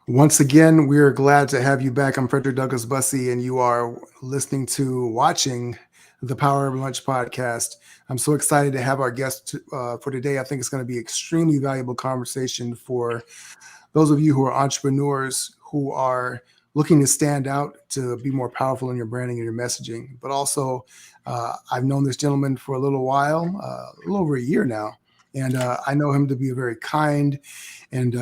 Once again, we are glad to have you back. I'm Frederick Douglass Bussey, and you are watching the Power of Lunch podcast. I'm so excited to have our guest for today. I think it's going to be extremely valuable conversation for those of you who are entrepreneurs who are looking to stand out, to be more powerful in your branding and your messaging. But also, I've known this gentleman for a little while, a little over a year now, and I know him to be a very kind and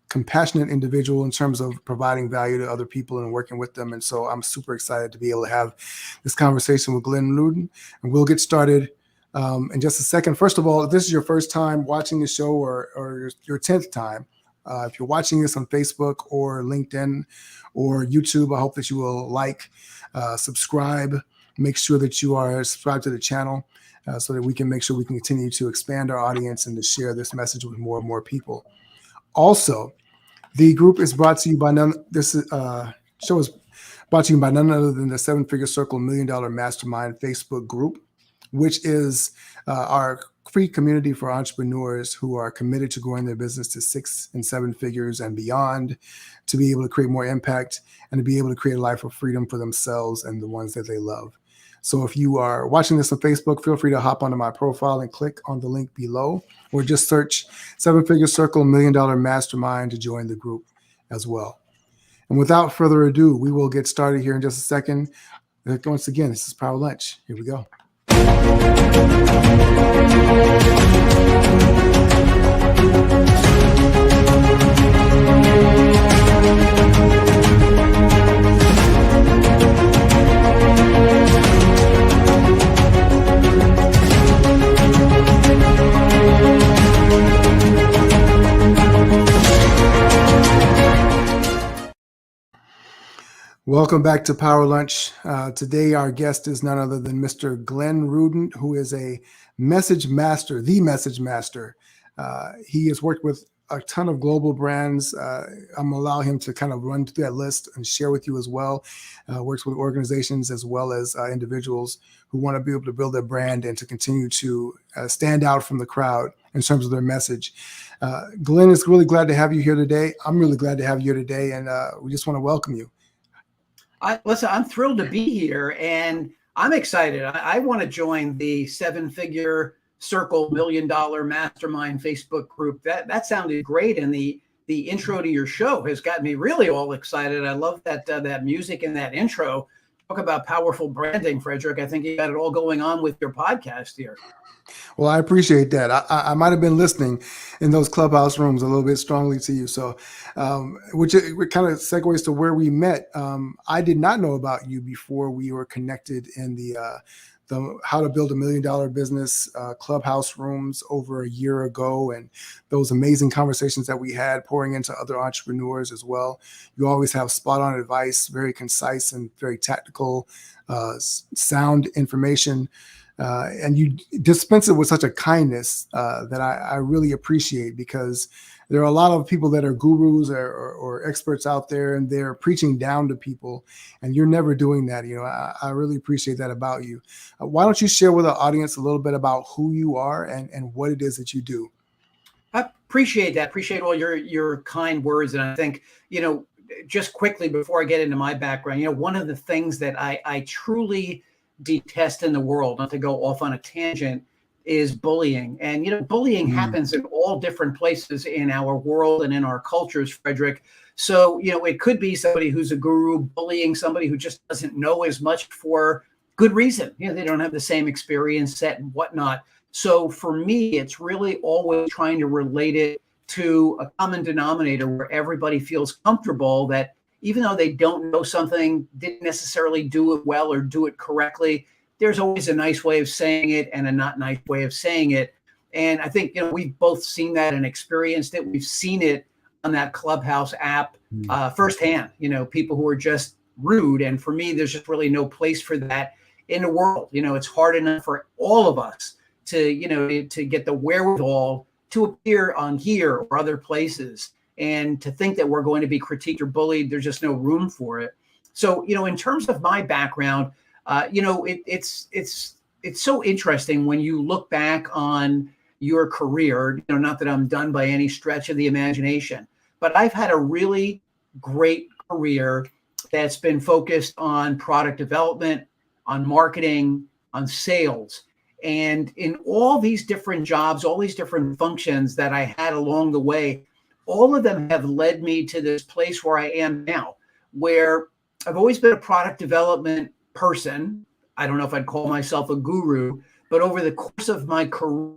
compassionate individual in terms of providing value to other people and working with them. And so I'm super excited to be able to have this conversation with Glenn Rudin, and we'll get started in just a second. First of all, if this is your first time watching the show or your 10th time, if you're watching this on Facebook or LinkedIn or YouTube, I hope that you will subscribe, make sure that you are subscribed to the channel so that we can make sure we can continue to expand our audience and to share this message with more and more people. Also, the group is brought to you by show is brought to you by none other than the Seven Figure Circle $1 Million Mastermind Facebook group, which is our free community for entrepreneurs who are committed to growing their business to 6 and 7 figures and beyond, to be able to create more impact and to be able to create a life of freedom for themselves and the ones that they love. So if you are watching this on Facebook, feel free to hop onto my profile and click on the link below, or just search 7 Figure Circle $1 Million Mastermind to join the group as well. And without further ado, we will get started here in just a second. Once again, this is Power Lunch. Here we go. Welcome back to Power Lunch. Today, our guest is none other than Mr. Glenn Rudin, who is a message master, the message master. He has worked with a ton of global brands. I'm going to allow him to kind of run through that list and share with you as well. Works with organizations as well as individuals who want to be able to build their brand and to continue to stand out from the crowd in terms of their message. Glenn is really glad to have you here today. I'm really glad to have you here today, and we just want to welcome you. Listen, I'm thrilled to be here, and I'm excited. I want to join the 7 Figure Circle $1 Million Mastermind Facebook group. That sounded great, and the intro to your show has got me really all excited. I love that music and that intro. Talk about powerful branding, Frederick. I think you got it all going on with your podcast here. Well, I appreciate that. I might have been listening in those clubhouse rooms a little bit strongly to you. So, which kind of segues to where we met. I did not know about you before we were connected in the How to Build $1 Million Business clubhouse rooms over a year ago, and those amazing conversations that we had pouring into other entrepreneurs as well. You always have spot on advice, very concise and very tactical, sound information. And you dispense it with such a kindness that I really appreciate, because there are a lot of people that are gurus or experts out there, and they're preaching down to people, and you're never doing that. You know, I really appreciate that about you. Why don't you share with our audience a little bit about who you are and what it is that you do? I appreciate that. Appreciate all your kind words. And I think, just quickly before I get into my background, one of the things that I truly detest in the world, not to go off on a tangent, is bullying. And bullying happens in all different places in our world and in our cultures, Frederick. So it could be somebody who's a guru bullying somebody who just doesn't know as much for good reason. They don't have the same experience set and whatnot. So for me, it's really always trying to relate it to a common denominator where everybody feels comfortable that even though they don't know something, didn't necessarily do it well or do it correctly, there's always a nice way of saying it and a not nice way of saying it. And I think, we've both seen that and experienced it. We've seen it on that Clubhouse app firsthand, people who are just rude. And for me, there's just really no place for that in the world. It's hard enough for all of us to get the wherewithal to appear on here or other places. And to think that we're going to be critiqued or bullied, there's just no room for it. So, in terms of my background, it's so interesting when you look back on your career, not that I'm done by any stretch of the imagination, but I've had a really great career that's been focused on product development, on marketing, on sales. And in all these different jobs, all these different functions that I had along the way, all of them have led me to this place where I am now, where I've always been a product development person. I don't know if I'd call myself a guru, but over the course of my career,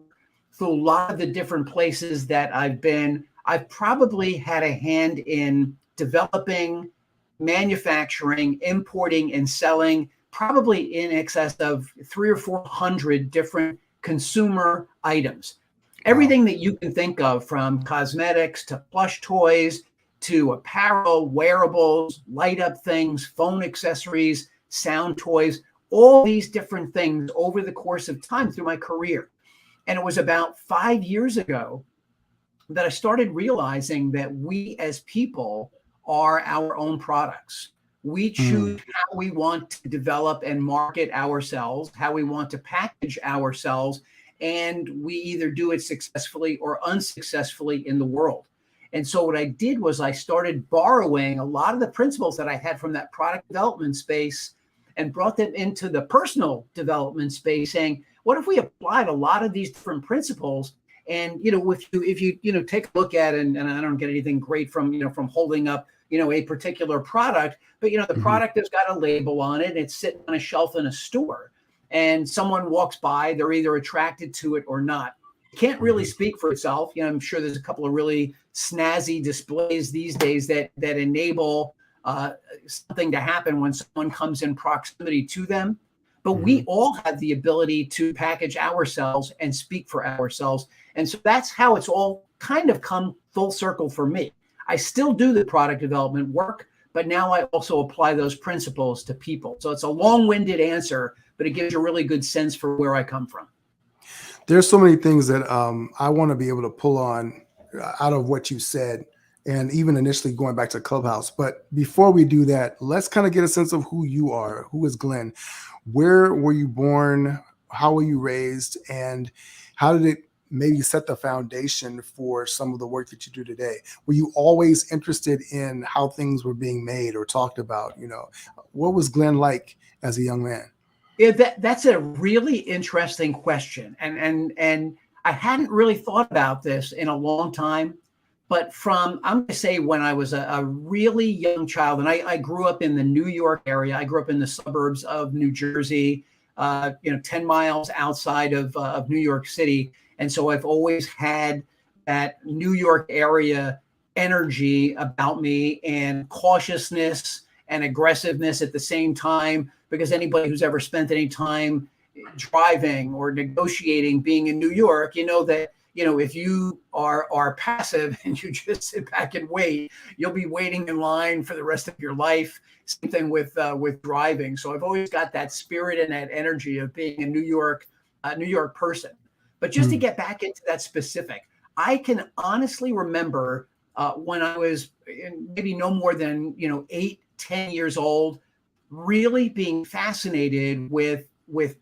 through a lot of the different places that I've been, I've probably had a hand in developing, manufacturing, importing, and selling probably in excess of 300 or 400 different consumer items. Everything that you can think of, from cosmetics to plush toys to apparel, wearables, light up things, phone accessories, sound toys, all these different things over the course of time through my career. And it was about 5 years ago that I started realizing that we as people are our own products. We choose how we want to develop and market ourselves, how we want to package ourselves, and we either do it successfully or unsuccessfully in the world. And so what I did was I started borrowing a lot of the principles that I had from that product development space and brought them into the personal development space, saying, what if we applied a lot of these different principles? And, if you take a look at it, and I don't get anything great from, from holding up, a particular product, but, the product has got a label on it. It's sitting on a shelf in a store, and someone walks by, they're either attracted to it or not. It can't really speak for itself. I'm sure there's a couple of really snazzy displays these days that enable something to happen when someone comes in proximity to them. But we all have the ability to package ourselves and speak for ourselves. And so that's how it's all kind of come full circle for me. I still do the product development work, but now I also apply those principles to people. So it's a long-winded answer, but it gives you a really good sense for where I come from. There's so many things that I want to be able to pull on out of what you said, and even initially going back to Clubhouse. But before we do that, let's kind of get a sense of who you are. Who is Glenn? Where were you born? How were you raised? And how did it maybe set the foundation for some of the work that you do today? Were you always interested in how things were being made or talked about? What was Glenn like as a young man? Yeah, that's a really interesting question. And I hadn't really thought about this in a long time. But I'm going to say when I was a really young child, and I grew up in the New York area. I grew up in the suburbs of New Jersey, 10 miles outside of New York City. And so I've always had that New York area energy about me, and cautiousness and aggressiveness at the same time, because anybody who's ever spent any time driving or negotiating being in New York, that if you are passive and you just sit back and wait, you'll be waiting in line for the rest of your life. Same thing with driving. So I've always got that spirit and that energy of being a New York person. But just to get back into that specific, I can honestly remember when I was maybe no more than 8-10 years old, really being fascinated with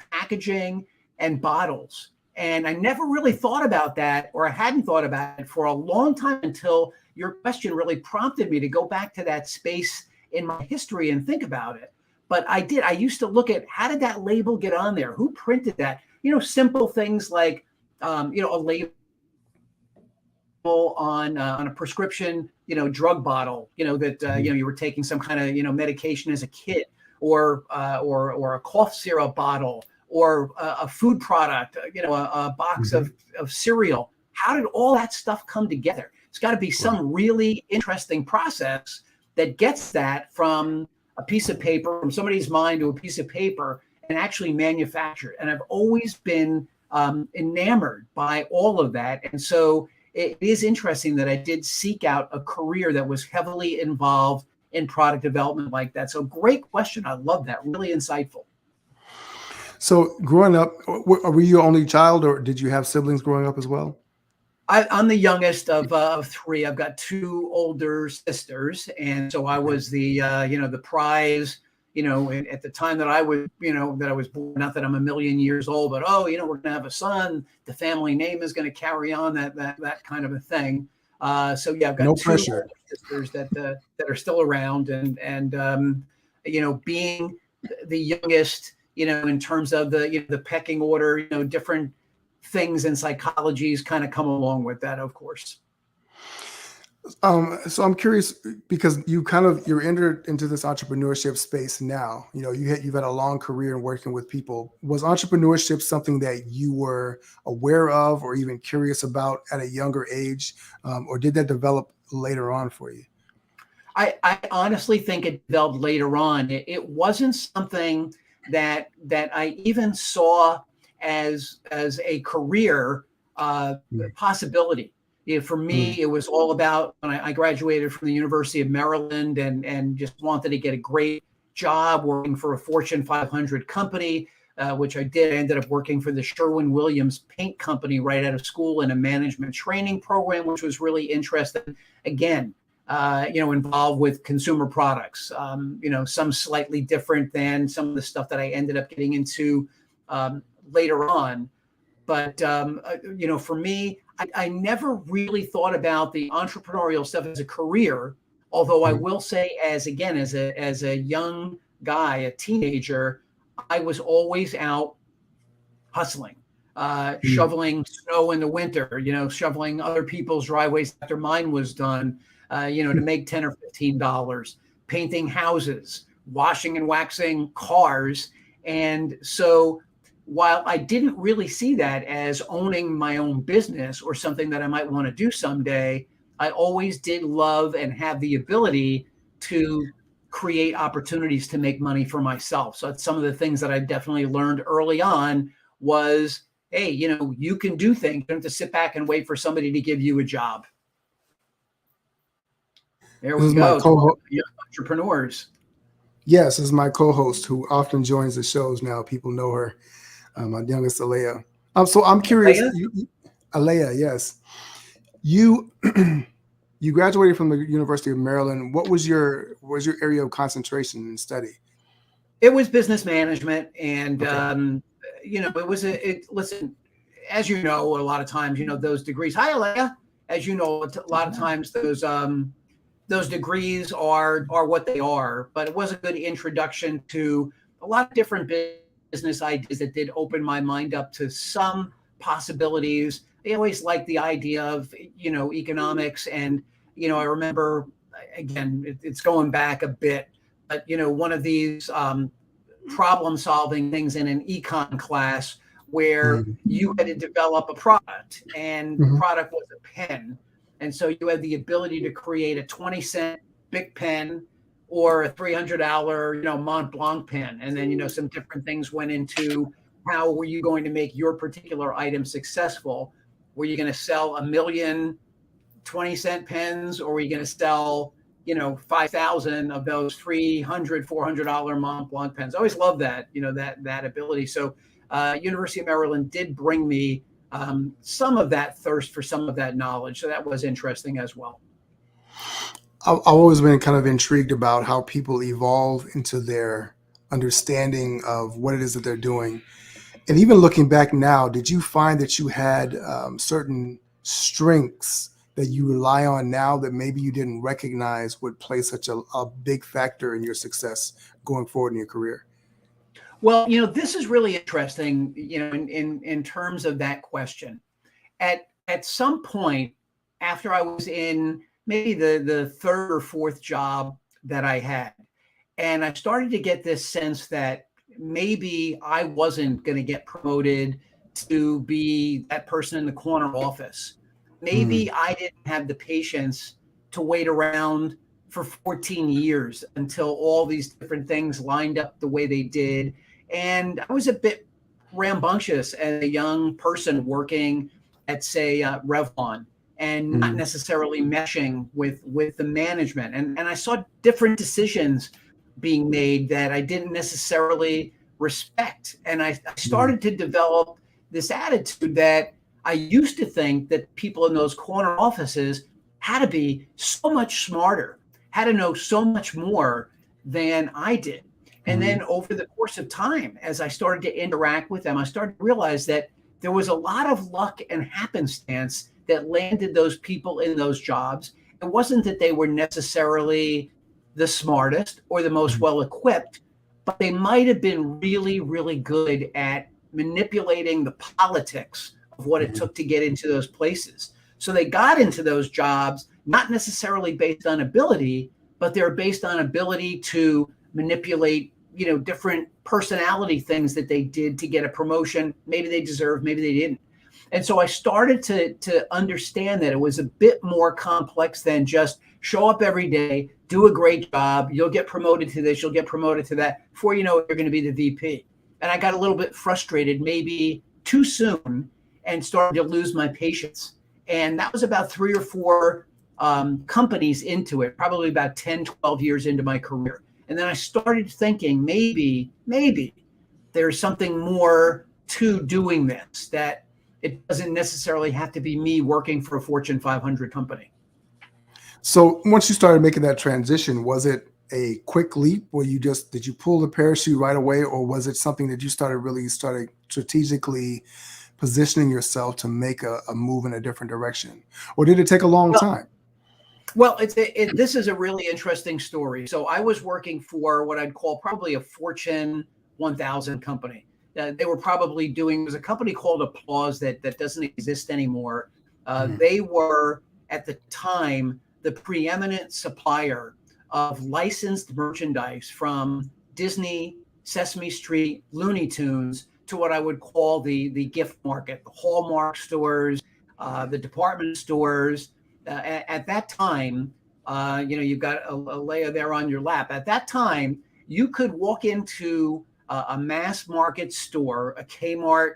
packaging and bottles. And I never really thought about that, or I hadn't thought about it for a long time, until your question really prompted me to go back to that space in my history and think about it. But I did. I used to look at, how did that label get on there? Who printed that? Simple things like, a label on a prescription, drug bottle, that, you were taking some kind of, medication as a kid, or a cough syrup bottle, or a food product, a box of cereal. How did all that stuff come together? It's got to be some really interesting process that gets that from a piece of paper, from somebody's mind to a piece of paper, and actually manufactured. And I've always been enamored by all of that. And so it is interesting that I did seek out a career that was heavily involved in product development like that. So great question. I love that. Really insightful. So growing up, were you your only child, or did you have siblings growing up as well? I'm the youngest of three. I've got two older sisters. And so I was the prize, at the time that I was, that I was born, not that I'm a million years old, but, we're going to have a son. The family name is going to carry on, that kind of a thing. So yeah, I've No got two pressure. older sisters that are still around, and being the youngest, in terms of the pecking order, different things in psychologies kind of come along with that, of course. So I'm curious because you're entered into this entrepreneurship space now. You've had a long career in working with people. Was entrepreneurship something that you were aware of or even curious about at a younger age, or did that develop later on for you? I honestly think it developed later on. It wasn't something that I even saw as a career Mm, possibility. For mm, me, it was all about when I graduated from the University of Maryland and just wanted to get a great job working for a Fortune 500 company, which I did. I ended up working for the Sherwin-Williams Paint Company right out of school in a management training program, which was really interesting. Again, involved with consumer products, some slightly different than some of the stuff that I ended up getting into later on. But, for me, I never really thought about the entrepreneurial stuff as a career. Although I mm, will say, as a young guy, a teenager, I was always out hustling, mm, shoveling snow in the winter, shoveling other people's driveways after mine was done, to make $10 or $15, painting houses, washing and waxing cars. And so while I didn't really see that as owning my own business or something that I might want to do someday, I always did love and have the ability to create opportunities to make money for myself. So that's some of the things that I definitely learned early on was, hey, you can do things. You don't have to sit back and wait for somebody to give you a job. There This we is my go to co-host. young entrepreneurs. Yes, this is my co-host who often joins the shows now. People know her, my youngest Alea. So I'm curious, Leah? Alea, yes. You you graduated from the University of Maryland. What was your area of concentration and study? It was business management, and Okay. it was listen, as you know, a lot of times, those degrees. Hi, Leah. As you know, a lot of times those degrees are what they are, but it was a good introduction to a lot of different business ideas that did open my mind up to some possibilities. I always liked the idea of, economics. And, I remember, again, it's going back a bit, but, one of these problem solving things in an econ class where Mhm, you had to develop a product, and the mhm, product was a pen. And so you had the ability to create a 20-cent Bic pen or a $300, Mont Blanc pen. And then, some different things went into how were you going to make your particular item successful? Were you going to sell a million 20-cent pens, or were you going to sell, 5,000 of those $300, $400 Mont Blanc pens? I always loved that, that ability. So University of Maryland did bring me some of that thirst for some of that knowledge. So that was interesting as well. I've always been kind of intrigued about how people evolve into their understanding of what it is that they're doing. And even looking back now, did you find that you had certain strengths that you rely on now that maybe you didn't recognize would play such a big factor in your success going forward in your career? Well, this is really interesting, in terms of that question. At some point, after I was in maybe the third or fourth job that I had, and I started to get this sense that maybe I wasn't going to get promoted to be that person in the corner office. Mm, Maybe I didn't have the patience to wait around for 14 years until all these different things lined up the way they did. And I was a bit rambunctious as a young person working at, say, Revlon, and not mm, necessarily meshing with the management. And I saw different decisions being made that I didn't necessarily respect. And I mm, started to develop this attitude that I used to think that people in those corner offices had to be so much smarter, had to know so much more than I did. And mm, then over the course of time, as I started to interact with them, I started to realize that there was a lot of luck and happenstance that landed those people in those jobs. It wasn't that they were necessarily the smartest or the most well equipped, but they might have been really, really good at manipulating the politics of what it took to get into those places. So they got into those jobs, not necessarily based on ability, but they're based on ability to manipulate, different personality things that they did to get a promotion. Maybe they deserved, maybe they didn't. And so I started to understand that it was a bit more complex than just show up every day, do a great job, you'll get promoted to this, you'll get promoted to that. Before you know it, you're going to be the VP. And I got a little bit frustrated, maybe too soon, and started to lose my patience. And that was about 3 or 4 companies into it, probably about 10, 12 years into my career. And then I started thinking maybe there's something more to doing this, that it doesn't necessarily have to be me working for a Fortune 500 company. So once you started making that transition, was it a quick leap where did you pull the parachute right away, or was it something that you started strategically positioning yourself to make a move in a different direction? Or did it take a long time? Well, this is a really interesting story. So I was working for what I'd call probably a Fortune 1000 company. They were probably doing, there's a company called Applause that doesn't exist anymore. They were, at the time, the preeminent supplier of licensed merchandise from Disney, Sesame Street, Looney Tunes, to what I would call the gift market, the Hallmark stores, the department stores. At that time, you've got a layer there on your lap. At that time, you could walk into a mass market store, a Kmart,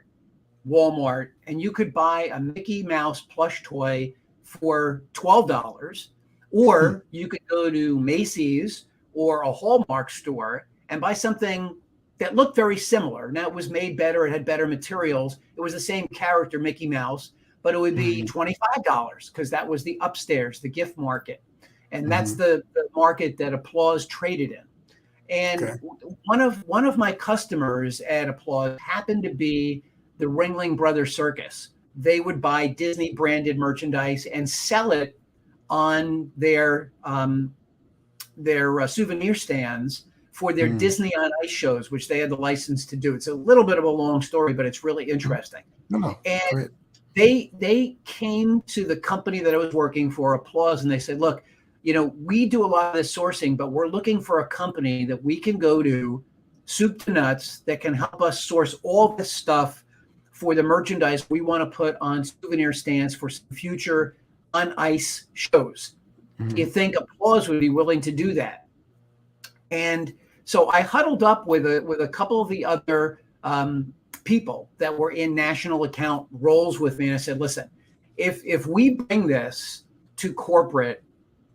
Walmart, and you could buy a Mickey Mouse plush toy for $12, or you could go to Macy's or a Hallmark store and buy something that looked very similar. Now, it was made better, it had better materials, it was the same character, Mickey Mouse, but it would be $25 because that was the upstairs, the gift market. And that's the market that Applause traded in. And one of my customers at Applause happened to be the Ringling Brothers Circus. They would buy Disney branded merchandise and sell it on their souvenir stands for their Disney on Ice shows, which they had the license to do. It's a little bit of a long story, but it's really interesting. And they came to the company that I was working for, Applause, and they said, look, we do a lot of this sourcing, but we're looking for a company that we can go to, soup to nuts, that can help us source all this stuff for the merchandise we want to put on souvenir stands for future on ice shows. Do you think Applause would be willing to do that? And so I huddled up with a couple of the other people that were in national account roles with me, and I said, listen, if we bring this to corporate,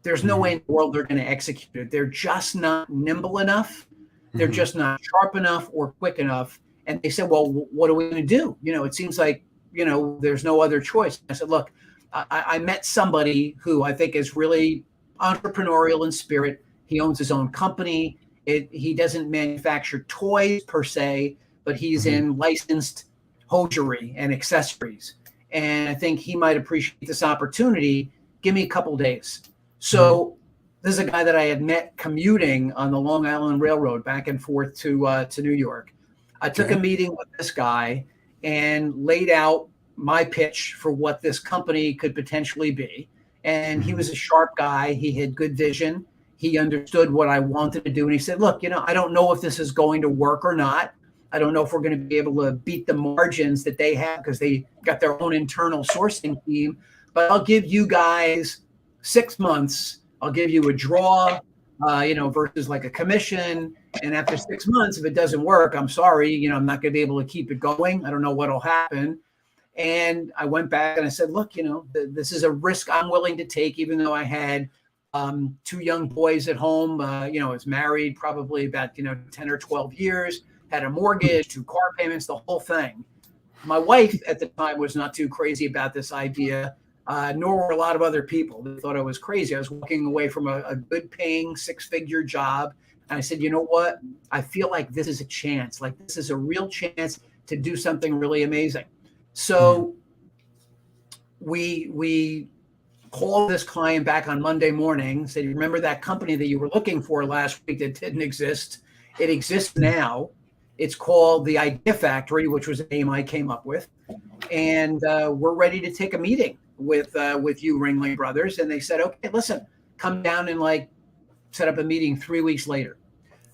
there's no way in the world they're going to execute it. They're just not nimble enough. They're just not sharp enough or quick enough. And they said, well, what are we going to do? It seems like, there's no other choice. I said, look, I met somebody who I think is really entrepreneurial in spirit. He owns his own company. He doesn't manufacture toys per se, but he's in licensed hosiery and accessories. And I think he might appreciate this opportunity. Give me a couple days. So this is a guy that I had met commuting on the Long Island Railroad back and forth to New York. I took a meeting with this guy and laid out my pitch for what this company could potentially be. And he was a sharp guy. He had good vision. He understood what I wanted to do. And he said, look, I don't know if this is going to work or not. I don't know if we're going to be able to beat the margins that they have because they got their own internal sourcing team. But I'll give you guys 6 months. I'll give you a draw, versus like a commission. And after 6 months, if it doesn't work, I'm sorry, I'm not going to be able to keep it going. I don't know what'll happen. And I went back and I said, look, this is a risk I'm willing to take, even though I had 2 young boys at home. I was married probably about, 10 or 12 years, had a mortgage, 2 car payments, the whole thing. My wife at the time was not too crazy about this idea, nor were a lot of other people. They thought I was crazy. I was walking away from a good paying 6-figure job. And I said, you know what? I feel like this is a chance. Like this is a real chance to do something really amazing. So we called this client back on Monday morning, said, remember that company that you were looking for last week that didn't exist? It exists now. It's called the Idea Factory, which was a name I came up with. And we're ready to take a meeting with you, Ringling Brothers. And they said, okay, listen, come down and like set up a meeting 3 weeks later.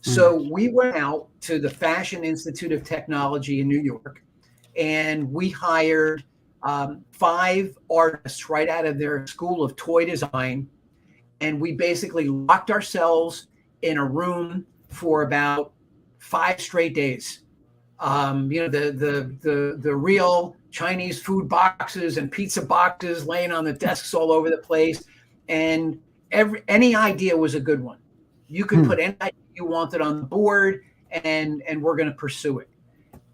So we went out to the Fashion Institute of Technology in New York, and we hired 5 artists right out of their school of toy design. And we basically locked ourselves in a room for about 5 straight days. The real Chinese food boxes and pizza boxes laying on the desks all over the place. And any idea was a good one. You could put any idea you wanted on the board, and we're going to pursue it.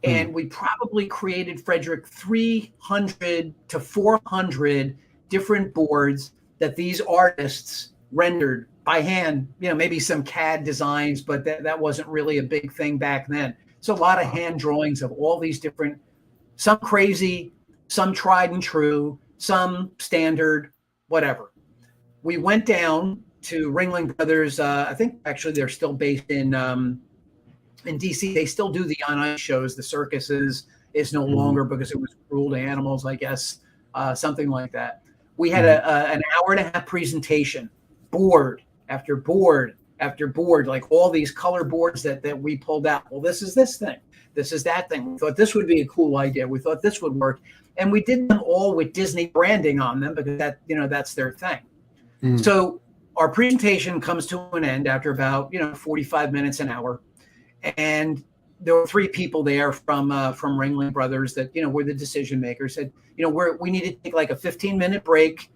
And we probably created, Frederick, 300 to 400 different boards that these artists rendered by hand. Maybe some CAD designs, but that wasn't really a big thing back then. So a lot of hand drawings of all these different, some crazy, some tried and true, some standard, whatever. We went down to Ringling Brothers. I think actually they're still based in DC. They still do the on ice shows. The circuses is no longer because it was cruel to animals, I guess, something like that. We had an hour and a half presentation, board after board after board, like all these color boards that we pulled out. Well, this is this thing. This is that thing. We thought this would be a cool idea. We thought this would work. And we did them all with Disney branding on them because that's their thing. So our presentation comes to an end after about 45 minutes, an hour, and there were 3 people there from Ringling Brothers that were the decision makers. Said we need to take like a 15-minute break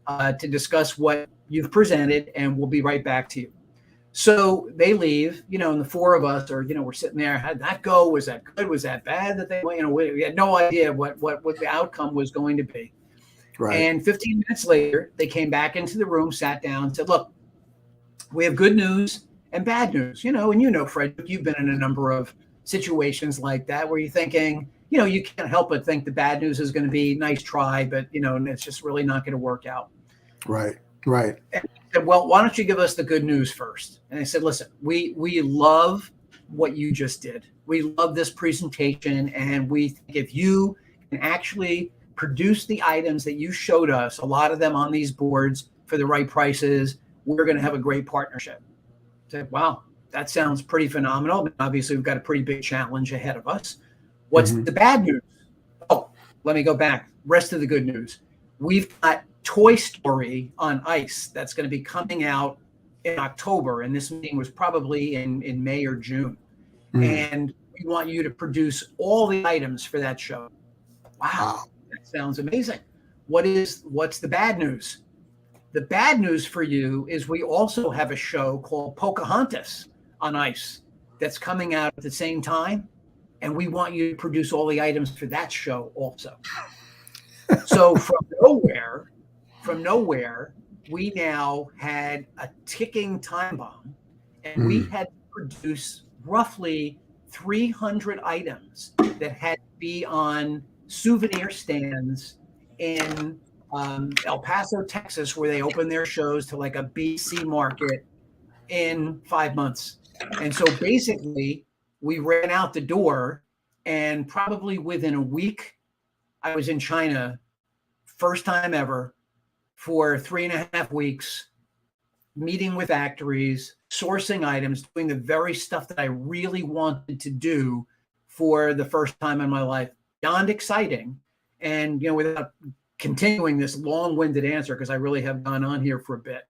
to discuss what you've presented, and we'll be right back to you. So they leave, and the 4 of us are we're sitting there. How'd that go? Was that good? Was that bad? That we had no idea what the outcome was going to be. Right. And 15 minutes later, they came back into the room, sat down, and said, look, we have good news and bad news, and Fred, you've been in a number of situations like that where you're thinking, you can't help but think the bad news is going to be nice try, but, and it's just really not going to work out. Right. And I said, well, why don't you give us the good news first? And I said, listen, we love what you just did. We love this presentation. And we think if you can actually produce the items that you showed us, a lot of them on these boards for the right prices, we're going to have a great partnership. I said, wow, that sounds pretty phenomenal. Obviously, we've got a pretty big challenge ahead of us. What's the bad news? Oh, let me go back. Rest of the good news. We've got Toy Story on ice that's going to be coming out in October. And this meeting was probably in May or June. And we want you to produce all the items for that show. Wow. That sounds amazing. What's the bad news? The bad news for you is we also have a show called Pocahontas on ice that's coming out at the same time. And we want you to produce all the items for that show also. So from nowhere, we now had a ticking time bomb, and we had to produce roughly 300 items that had to be on souvenir stands in El Paso, Texas, where they open their shows to like a BC market in 5 months. And so basically we ran out the door, and probably within a week, I was in China, first time ever, for 3.5 weeks, meeting with factories, sourcing items, doing the very stuff that I really wanted to do for the first time in my life. Beyond exciting. And, without continuing this long-winded answer, because I really have gone on here for a bit,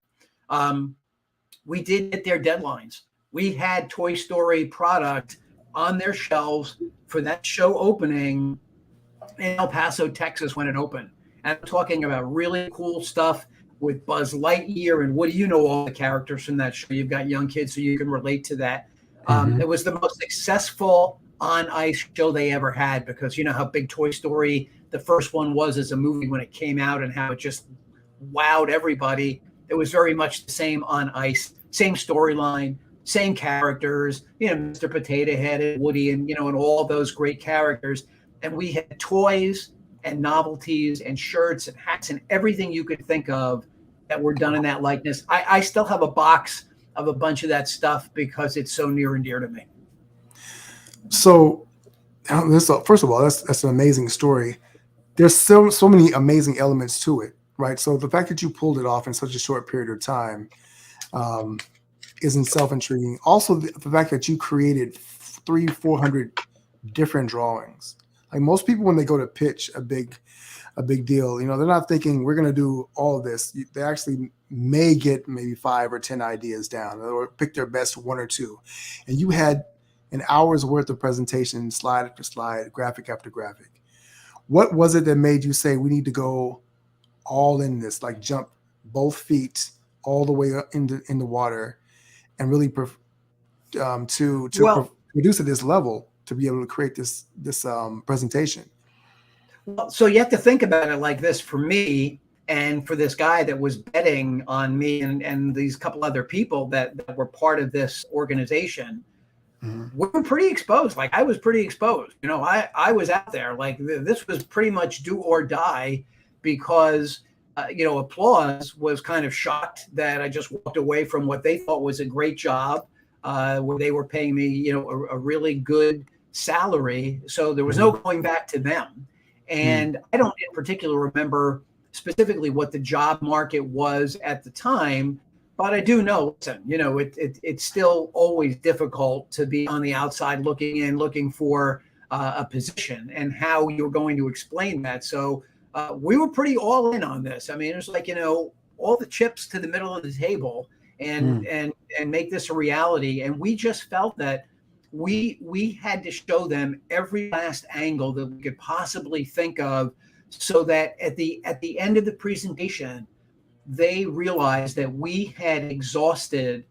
we did hit their deadlines. We had Toy Story product on their shelves for that show opening in El Paso, Texas, when it opened. And I'm talking about really cool stuff with Buzz Lightyear and Woody. All the characters from that show. You've got young kids, so you can relate to that. It was the most successful on ice show they ever had, because how big Toy Story, the first one, was as a movie when it came out, and how it just wowed everybody. It was very much the same on ice, same storyline, same characters, Mr. Potato Head and Woody and, and all those great characters. And we had toys and novelties and shirts and hats and everything you could think of that were done in that likeness. I still have a box of a bunch of that stuff because it's so near and dear to me. So first of all, that's an amazing story. There's so many amazing elements to it, right? So the fact that you pulled it off in such a short period of time um, is in self intriguing. Also, the fact that you created 400 different drawings. Like most people, when they go to pitch a big deal, they're not thinking we're going to do all of this. They actually may get maybe 5 or 10 ideas down, or pick their best 1 or 2. And you had an hour's worth of presentation, slide after slide, graphic after graphic. What was it that made you say we need to go all in this, like jump both feet all the way up in the water, and really produce at this level to be able to create this presentation? Well, so you have to think about it like this. For me, and for this guy that was betting on me and these couple other people that were part of this organization, we were pretty exposed. Like I was pretty exposed. I was out there. Like this was pretty much do or die, because Applause was kind of shocked that I just walked away from what they thought was a great job, where they were paying me, a really good salary. So there was no going back to them. And I don't in particular remember specifically what the job market was at the time, but I do know, listen, it's still always difficult to be on the outside looking in, looking for a position, and how you're going to explain that. So we were pretty all in on this. I mean, it was like, all the chips to the middle of the table, and make this a reality. And we just felt that we had to show them every last angle that we could possibly think of, so that at the end of the presentation, they realized that we had exhausted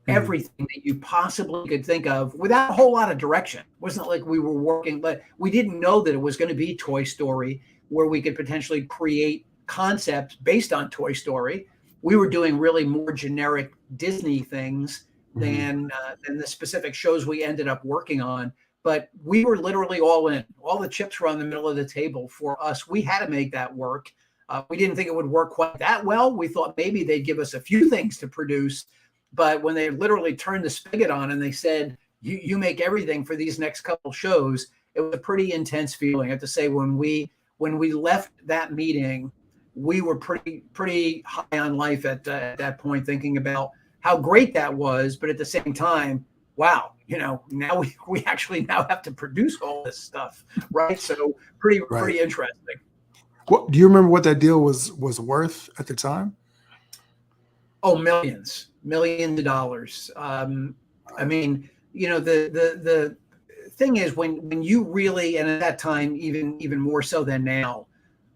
everything that you possibly could think of without a whole lot of direction. It wasn't like we were working, but we didn't know that it was going to be Toy Story, where we could potentially create concepts based on Toy Story. We were doing really more generic Disney things than the specific shows we ended up working on. But we were literally all in. All the chips were on the middle of the table for us. We had to make that work. We didn't think it would work quite that well. We thought maybe they'd give us a few things to produce. But when they literally turned the spigot on and they said, you make everything for these next couple shows, it was a pretty intense feeling. I have to say, when we left that meeting, we were pretty high on life at that point, thinking about how great that was. But at the same time, wow, now we actually now have to produce all this stuff, right? So pretty interesting. What do you remember what that deal was worth at the time? Oh, millions of dollars. I mean, the thing is, when you really, and at that time, even more so than now,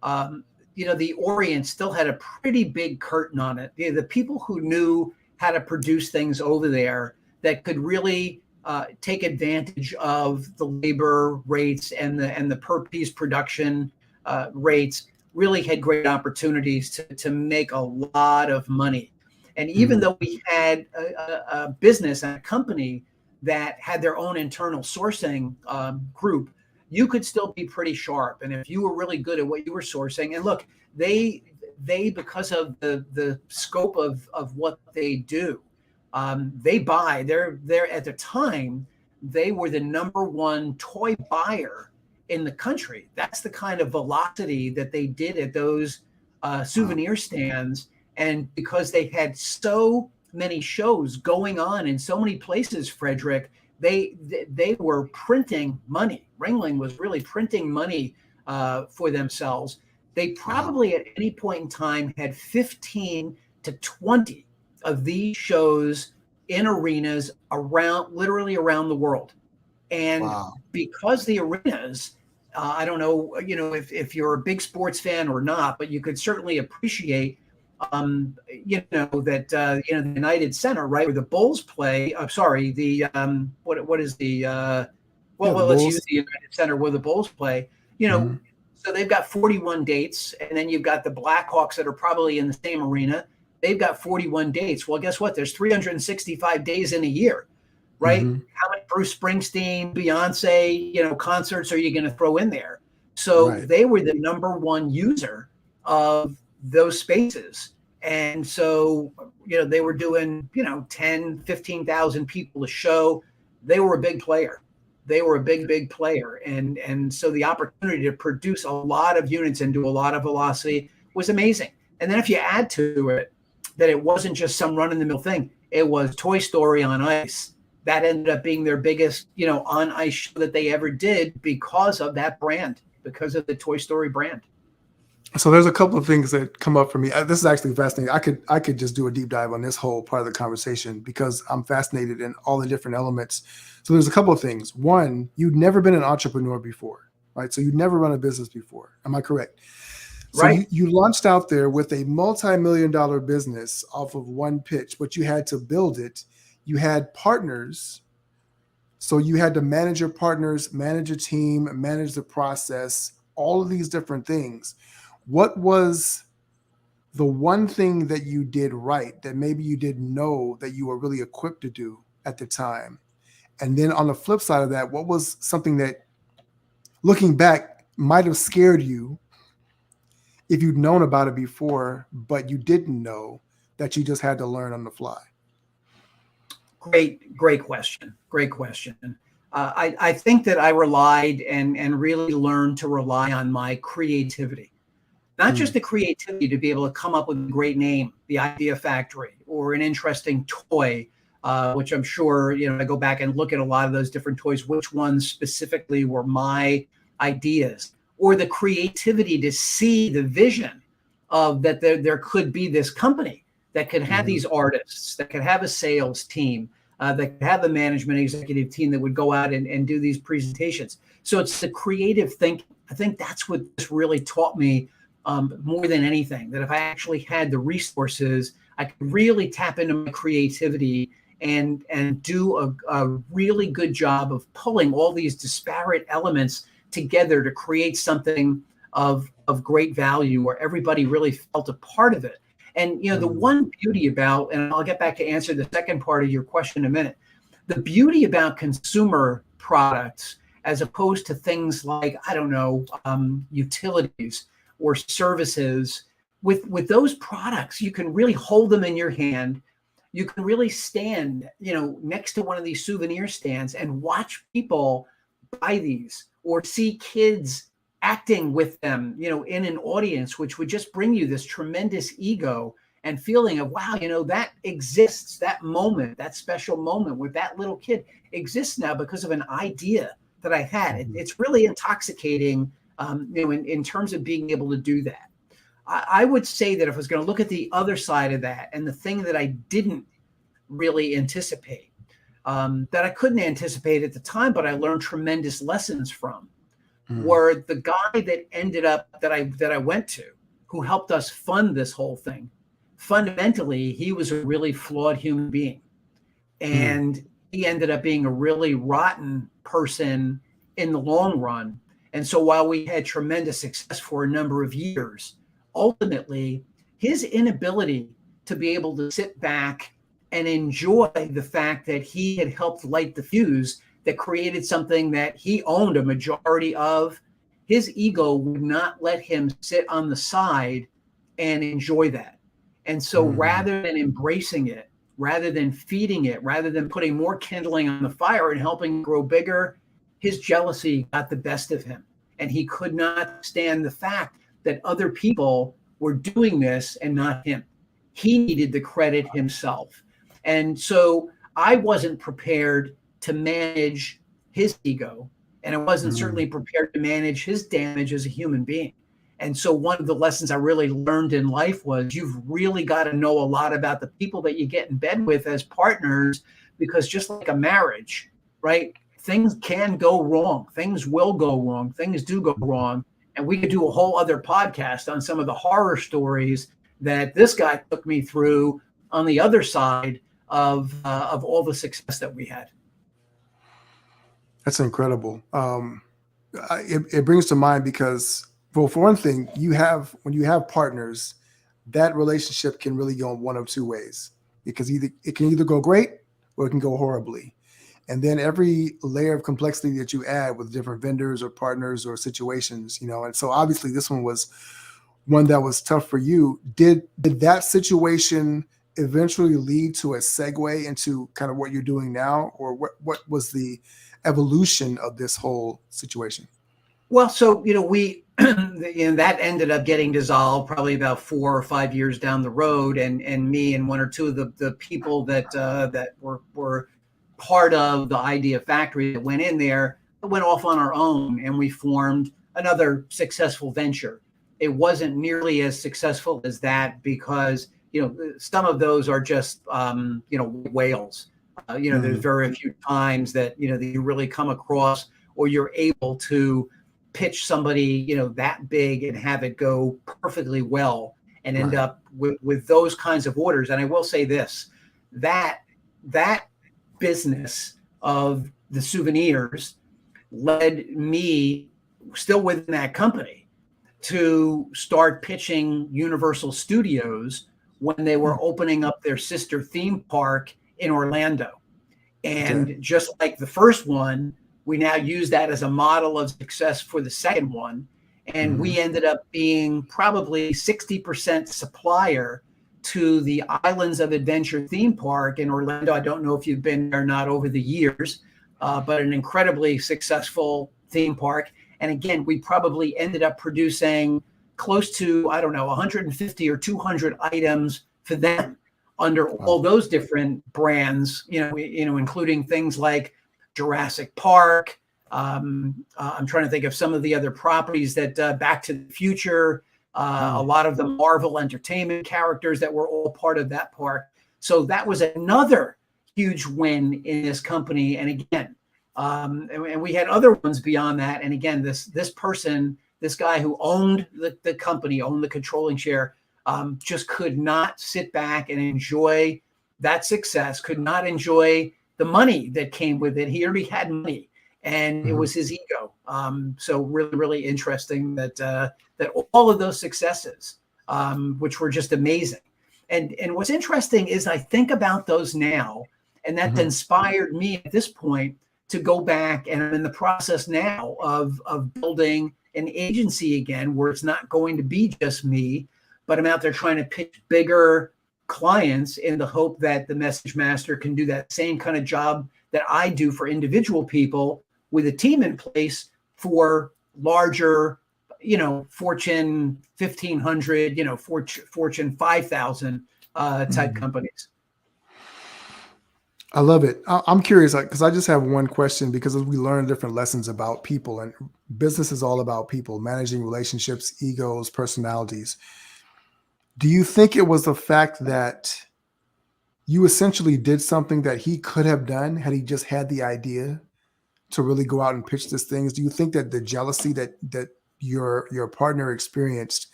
the Orient still had a pretty big curtain on it. The people who knew how to produce things over there that could really take advantage of the labor rates and the per piece production rates really had great opportunities to make a lot of money. And even though we had a business and a company that had their own internal sourcing group, you could still be pretty sharp. And if you were really good at what you were sourcing, and look, they because of the scope of what they do, they're at the time, they were the number one toy buyer in the country. That's the kind of velocity that they did at those souvenir stands. And because they had so many shows going on in so many places, Frederick, they were printing money. Ringling was really printing money for themselves. They probably at any point in time had 15 to 20 of these shows in arenas literally around the world. And because the arenas, I don't know, if you're a big sports fan or not, but you could certainly appreciate, that the United Center, right, where the Bulls play. Let's use the United Center where the Bulls play. So they've got 41 dates, and then you've got the Blackhawks that are probably in the same arena. They've got 41 dates. Well, guess what? There's 365 days in a year, right? How many Bruce Springsteen, Beyonce, concerts are you going to throw in there? So Right. they were the number one user of those spaces. And so, they were doing, 10, 15,000 people a show. They were a big player. They were a big player. And so the opportunity to produce a lot of units and do a lot of velocity was amazing. And then if you add to it that it wasn't just some run in the mill thing, it was Toy Story on ice. That ended up being their biggest, on ice show that they ever did because of that brand, because of the Toy Story brand. So there's a couple of things that come up for me. This is actually fascinating. I could just do a deep dive on this whole part of the conversation because I'm fascinated in all the different elements. So there's a couple of things. One, you'd never been an entrepreneur before, right? So you'd never run a business before. Am I correct? So Right. you launched out there with a multi-million-dollar business off of one pitch, but you had to build it. You had partners. So you had to manage your partners, manage a team, manage the process, all of these different things. What was the one thing that you did right that maybe you didn't know that you were really equipped to do at the time? And then on the flip side of that, what was something that, looking back, might have scared you if you'd known about it before, but you didn't know that you just had to learn on the fly? Great question. Great question. I think that I relied and really learned to rely on my creativity. Not just Mm, the creativity to be able to come up with a great name, the Idea Factory, or an interesting toy, which I'm sure, I go back and look at a lot of those different toys, which ones specifically were my ideas, or the creativity to see the vision of that there could be this company that could have mhm, these artists, that could have a sales team, that could have a management executive team that would go out and do these presentations. So it's the creative thinking. I think that's what this really taught me, more than anything, that if I actually had the resources, I could really tap into my creativity and do a really good job of pulling all these disparate elements together to create something of great value where everybody really felt a part of it. And the mm, one beauty about, and I'll get back to answer the second part of your question in a minute, the beauty about consumer products as opposed to things like, I don't know, utilities or services, with those products, you can really hold them in your hand. You can really stand, next to one of these souvenir stands and watch people buy these or see kids acting with them, in an audience, which would just bring you this tremendous ego and feeling of, wow, that exists, that moment, that special moment with that little kid exists now because of an idea that I had. mhm, It's really intoxicating, in terms of being able to do that. I would say that if I was going to look at the other side of that and the thing that I didn't really anticipate, that I couldn't anticipate at the time, but I learned tremendous lessons from, mm, were the guy that ended up that I went to, who helped us fund this whole thing. Fundamentally, he was a really flawed human being, mm, and he ended up being a really rotten person in the long run. And so while we had tremendous success for a number of years, ultimately his inability to be able to sit back and enjoy the fact that he had helped light the fuse that created something that he owned a majority of, his ego would not let him sit on the side and enjoy that. And so mm. rather than embracing it, rather than feeding it, rather than putting more kindling on the fire and helping it grow bigger, his jealousy got the best of him. And he could not stand the fact that other people were doing this and not him. He needed the credit himself. And so I wasn't prepared to manage his ego, and I wasn't Mm. certainly prepared to manage his damage as a human being. And so one of the lessons I really learned in life was you've really got to know a lot about the people that you get in bed with as partners, because just like a marriage, right? Things can go wrong. Things will go wrong. Things do go wrong. And we could do a whole other podcast on some of the horror stories that this guy took me through on the other side of all the success that we had. That's incredible. It brings to mind because, well, for one thing, when you have partners, that relationship can really go one of two ways. It can either go great or it can go horribly. And then every layer of complexity that you add with different vendors or partners or situations, and so obviously this one was one that was tough for you. Did that situation eventually lead to a segue into kind of what you're doing now, or what was the evolution of this whole situation? Well, so we that ended up getting dissolved probably about 4 or 5 years down the road, and me and one or two of the people that were part of the Idea Factory that went in there went off on our own, and we formed another successful venture. It wasn't nearly as successful as that because some of those are just whales. There's Mhm. very few times that that you really come across or you're able to pitch somebody that big and have it go perfectly well and end Right. up with those kinds of orders. And I will say this, that that business of the souvenirs led me, still within that company, to start pitching Universal Studios when they Hmm. were opening up their sister theme park in Orlando. Okay. And just like the first one, we now use that as a model of success for the second one. And Hmm. we ended up being probably 60% supplier to the Islands of Adventure theme park in Orlando. I don't know if you've been there or not over the years, but an incredibly successful theme park. And again, we probably ended up producing close to, I don't know, 150 or 200 items for them under all Wow. those different brands, including things like Jurassic Park. I'm trying to think of some of the other properties that Back to the Future, a Mm. lot of the Marvel Entertainment characters that were all part of that park. So that was another huge win in this company. And again, and we had other ones beyond that. And again, this person, this guy who owned the company, owned the controlling share, just could not sit back and enjoy that success, could not enjoy the money that came with it. He already had money, and it Mhm. was his ego. So really, really interesting that all of those successes, which were just amazing. And what's interesting is I think about those now, and that Mhm. inspired me at this point to go back, and I'm in the process now of building an agency again, where it's not going to be just me, but I'm out there trying to pitch bigger clients in the hope that the Message Master can do that same kind of job that I do for individual people with a team in place for larger, Fortune 1500, Fortune 5000 type Mhm. companies. I love it. I'm curious because I just have one question because as we learn different lessons about people and business is all about people, managing relationships, egos, personalities. Do you think it was the fact that you essentially did something that he could have done had he just had the idea to really go out and pitch these things? Do you think that the jealousy that your partner experienced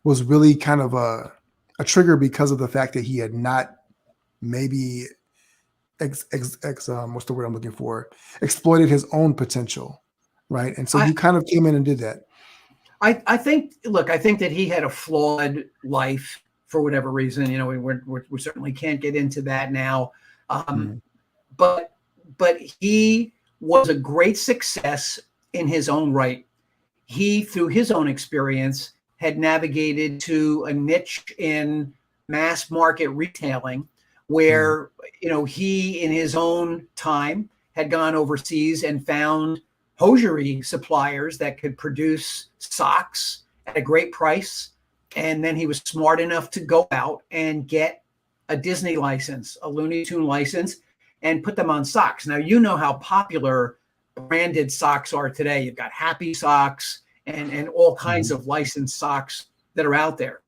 was really kind of a trigger because of the fact that he had not maybe what's the word I'm looking for? Exploited his own potential, right? And so I, you kind of came in and did that. I think, look, I think that he had a flawed life for whatever reason. We certainly can't get into that now. Um, Mhm. but but he was a great success in his own right. He, through his own experience, had navigated to a niche in mass market retailing Mhm. where he in his own time had gone overseas and found hosiery suppliers that could produce socks at a great price. And then he was smart enough to go out and get a Disney license, a Looney Tune license, and put them on socks. Now, you know how popular branded socks are today. You've got Happy Socks and all kinds Mhm. of licensed socks that are out there.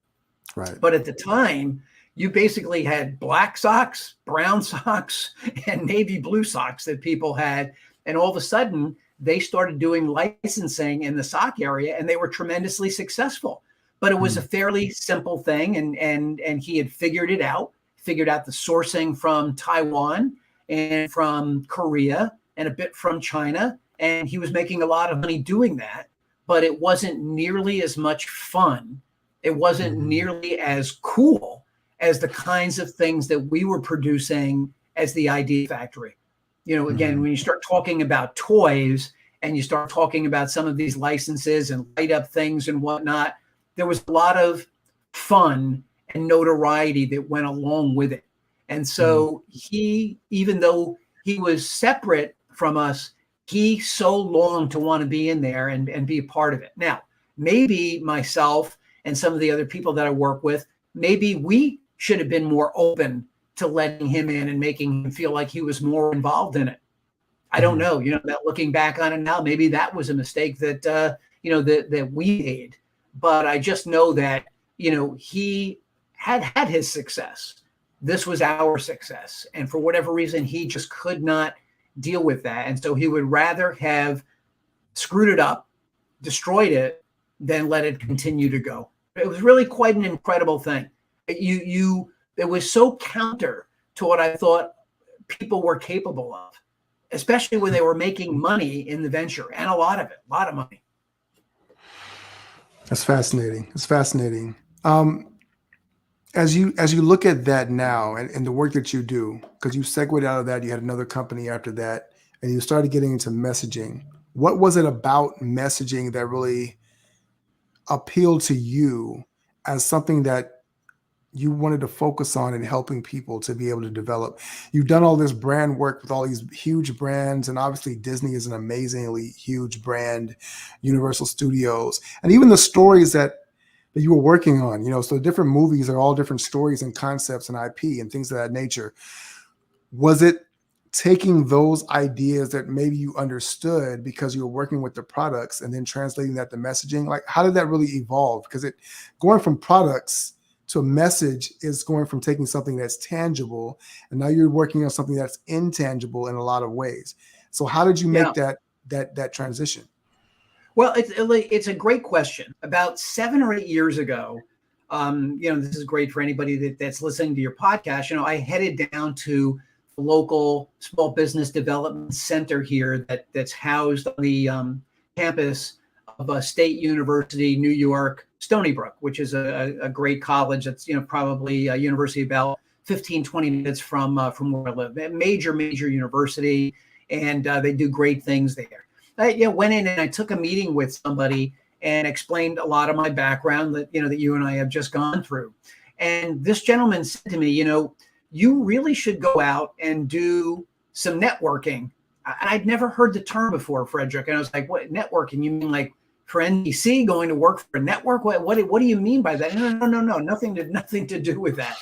Right. But at the time, you basically had black socks, brown socks, and navy blue socks that people had. And all of a sudden, they started doing licensing in the sock area, and they were tremendously successful. But it was a Mhm. fairly simple thing, and he had figured out the sourcing from Taiwan and from Korea and a bit from China, and he was making a lot of money doing that. But it wasn't nearly as much fun, it wasn't Mhm. nearly as cool as the kinds of things that we were producing as the Idea Factory. Again, when you start talking about toys and you start talking about some of these licenses and light up things and whatnot, there was a lot of fun and notoriety that went along with it. And so he, even though he was separate from us, he so longed to want to be in there and be a part of it. Now, maybe myself and some of the other people that I work with, maybe we should have been more open to letting him in and making him feel like he was more involved in it. I don't know, that looking back on it now, maybe that was a mistake that, that we made. But I just know that, he had his success. This was our success. And for whatever reason, he just could not deal with that. And so he would rather have screwed it up, destroyed it, than let it continue to go. It was really quite an incredible thing. It was so counter to what I thought people were capable of, especially when they were making money in the venture, and a lot of money. That's fascinating. It's fascinating. As you look at that now and the work that you do, because you segued out of that, you had another company after that, and you started getting into messaging. What was it about messaging that really appealed to you as something that you wanted to focus on in helping people to be able to develop? You've done all this brand work with all these huge brands, and obviously Disney is an amazingly huge brand, Universal Studios, and even the stories that you were working on, so different movies are all different stories and concepts and IP and things of that nature. Was it taking those ideas that maybe you understood because you were working with the products and then translating that to messaging? Like, how did that really evolve? Because going from products to a message is going from taking something that's tangible, and now you're working on something that's intangible in a lot of ways. So how did you make that transition? Well, it's a great question. About 7 or 8 years ago, this is great for anybody that's listening to your podcast. I headed down to the local small business development center here that's housed on the campus of State University, New York, Stony Brook, which is a great college. That's probably a university about 15, 20 minutes from where I live. A major university, and they do great things there. I went in and I took a meeting with somebody and explained a lot of my background that you and I have just gone through. And this gentleman said to me, you really should go out and do some networking. I'd never heard the term before, Frederick. And I was like, what, networking? You mean like for NBC going to work for a network? What do you mean by that? No. Nothing to do with that.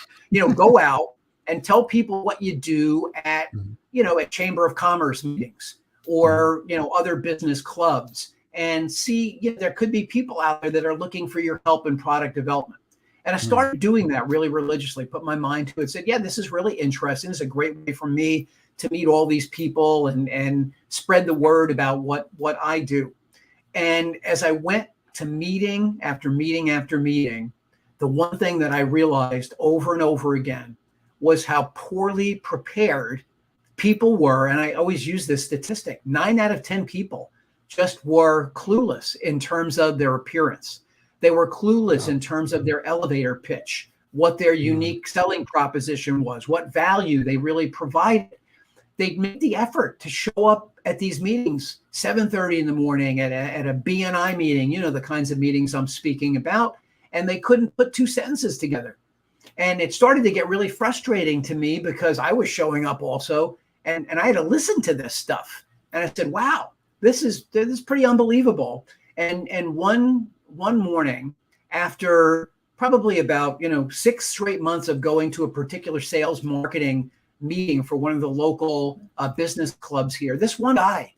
Go out and tell people what you do at Chamber of Commerce meetings or, other business clubs, and see, there could be people out there that are looking for your help in product development. And I started doing that really religiously, put my mind to it, said, this is really interesting. It's a great way for me to meet all these people and spread the word about what I do. And as I went to meeting after meeting after meeting, the one thing that I realized over and over again was how poorly prepared people were. And I always use this statistic: 9 out of 10 people just were clueless in terms of their appearance. They were clueless in terms of their elevator pitch, what their unique selling proposition was, what value they really provided. They made the effort to show up at these meetings 7:30 in the morning at a BNI meeting, the kinds of meetings I'm speaking about, and they couldn't put 2 sentences together. And it started to get really frustrating to me because I was showing up also, and I had to listen to this stuff. And I said, wow, this is pretty unbelievable. And one morning, after probably about 6 straight months of going to a particular sales marketing meeting for one of the local business clubs here, this one guy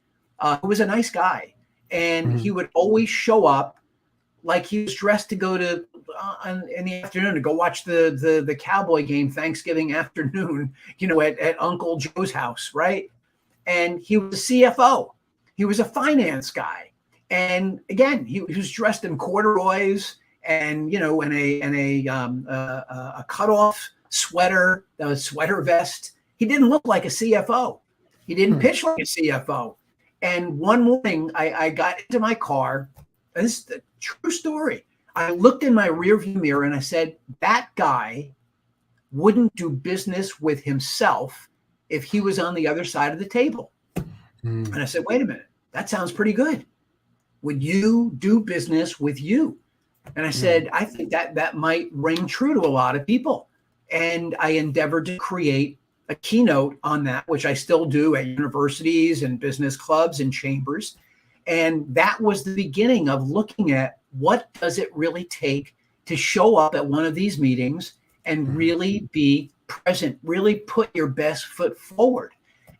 who was a nice guy, and he would always show up like he was dressed to go to in the afternoon to go watch the Cowboy game Thanksgiving afternoon, at Uncle Joe's house, right? And he was a CFO. He was a finance guy. And again, he was dressed in corduroys and in a cutoff sweater, a sweater vest. He didn't look like a CFO. He didn't pitch like a CFO. And one morning, I got into my car. This is the true story. I looked in my rearview mirror and I said, that guy wouldn't do business with himself if he was on the other side of the table. Mm. And I said, wait a minute, that sounds pretty good. Would you do business with you? And I said, I think that might ring true to a lot of people. And I endeavored to create a keynote on that, which I still do at universities and business clubs and chambers. And that was the beginning of looking at what does it really take to show up at one of these meetings and really be present, really put your best foot forward.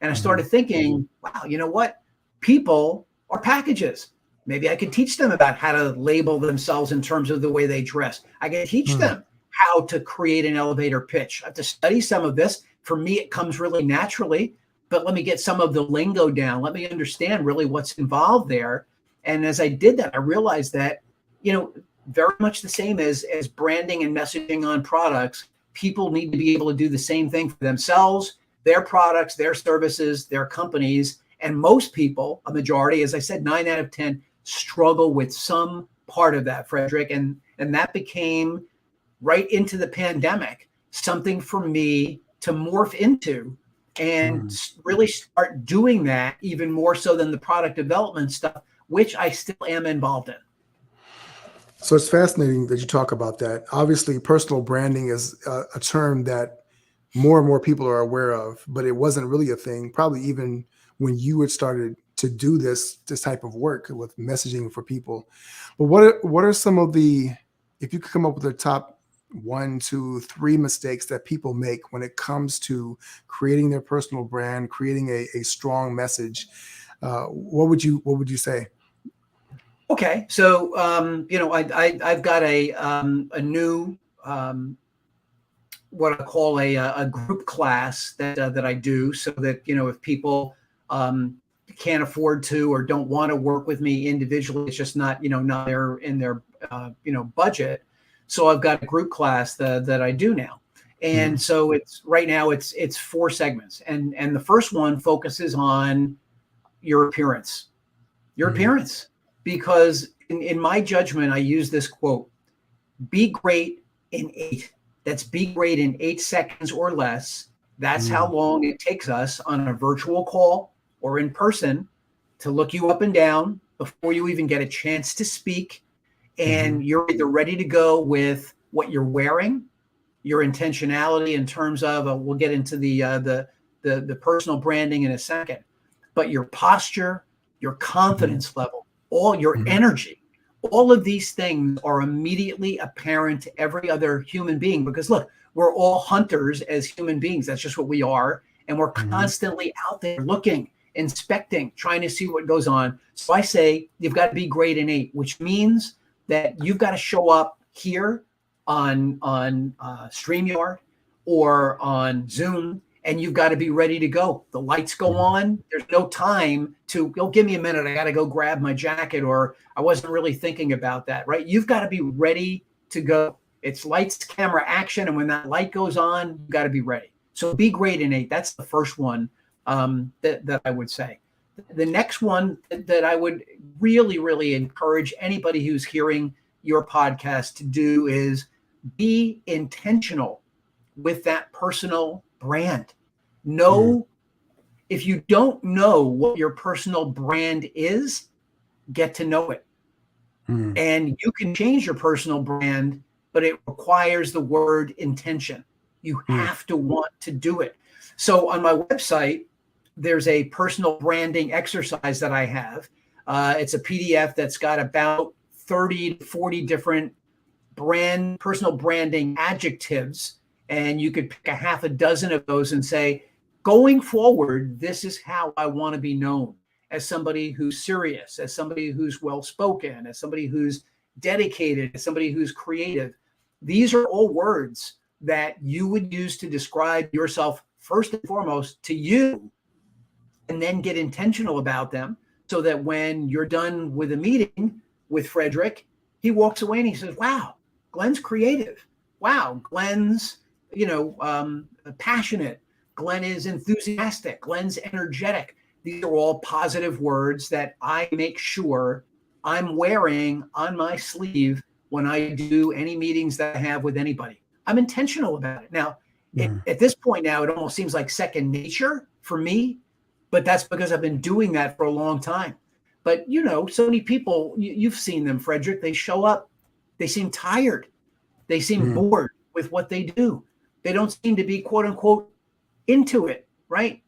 And I started thinking, wow, you know what? People are packages. Maybe I could teach them about how to label themselves in terms of the way they dress. I could teach them how to create an elevator pitch. I have to study some of this. For me, it comes really naturally, but let me get some of the lingo down. Let me understand really what's involved there. And as I did that, I realized that, very much the same as branding and messaging on products, people need to be able to do the same thing for themselves, their products, their services, their companies. And most people, a majority, as I said, 9 out of 10, struggle with some part of that, Frederick. And that became, right into the pandemic, something for me to morph into and really start doing that even more so than the product development stuff, which I still am involved in. So it's fascinating that you talk about that. Obviously, personal branding is a term that more and more people are aware of, but it wasn't really a thing, probably even when you had started to do this type of work with messaging for people. But what are some of the, if you could come up with the top 1, 2, 3 mistakes that people make when it comes to creating their personal brand, creating a strong message, what would you say? Okay, so I've got a new what I call a group class that I do, so that if people can't afford to or don't want to work with me individually, it's just not not in their budget. So I've got a group class that I do now, and so it's right now it's 4 segments, and the first one focuses on your appearance, because in my judgment, I use this quote: "Be great in 8." That's be great in 8 seconds or less. That's how long it takes us on a virtual call or in person to look you up and down before you even get a chance to speak. And you're either ready to go with what you're wearing, your intentionality in terms of, we'll get into the personal branding in a second, but your posture, your confidence level, all your energy. All of these things are immediately apparent to every other human being, because look, we're all hunters as human beings. That's just what we are. And we're constantly out there looking, inspecting, trying to see what goes on. So I say, you've got to be great in 8, which means that you've got to show up here on StreamYard or on Zoom, and you've got to be ready to go. The lights go on. There's no time to go, give me a minute, I got to go grab my jacket, or I wasn't really thinking about that, right? You've got to be ready to go. It's lights, camera, action. And when that light goes on, you've got to be ready. So be great in 8. That's the first one that I would say. The next one that I would really, really encourage anybody who's hearing your podcast to do is be intentional with that personal brand. If you don't know what your personal brand is, get to know it. And you can change your personal brand, but it requires the word intention. You have to want to do it. So on my website, there's a personal branding exercise that I have. It's a PDF that's got about 30 to 40 different personal branding adjectives. And you could pick a half a dozen of those and say, going forward, this is how I want to be known, as somebody who's serious, as somebody who's well-spoken, as somebody who's dedicated, as somebody who's creative. These are all words that you would use to describe yourself first and foremost to you, and then get intentional about them, so that when you're done with a meeting with Frederick, he walks away and he says, wow, Glenn's creative. Wow, Glenn's, passionate. Glenn is enthusiastic. Glenn's energetic. These are all positive words that I make sure I'm wearing on my sleeve when I do any meetings that I have with anybody. I'm intentional about it. Now, Mm. At this point now, it almost seems like second nature for me, but that's because I've been doing that for a long time. But so many people, you've seen them, Frederick. They show up, they seem tired, they seem Mm. bored with what they do. They don't seem to be quote unquote into it, right?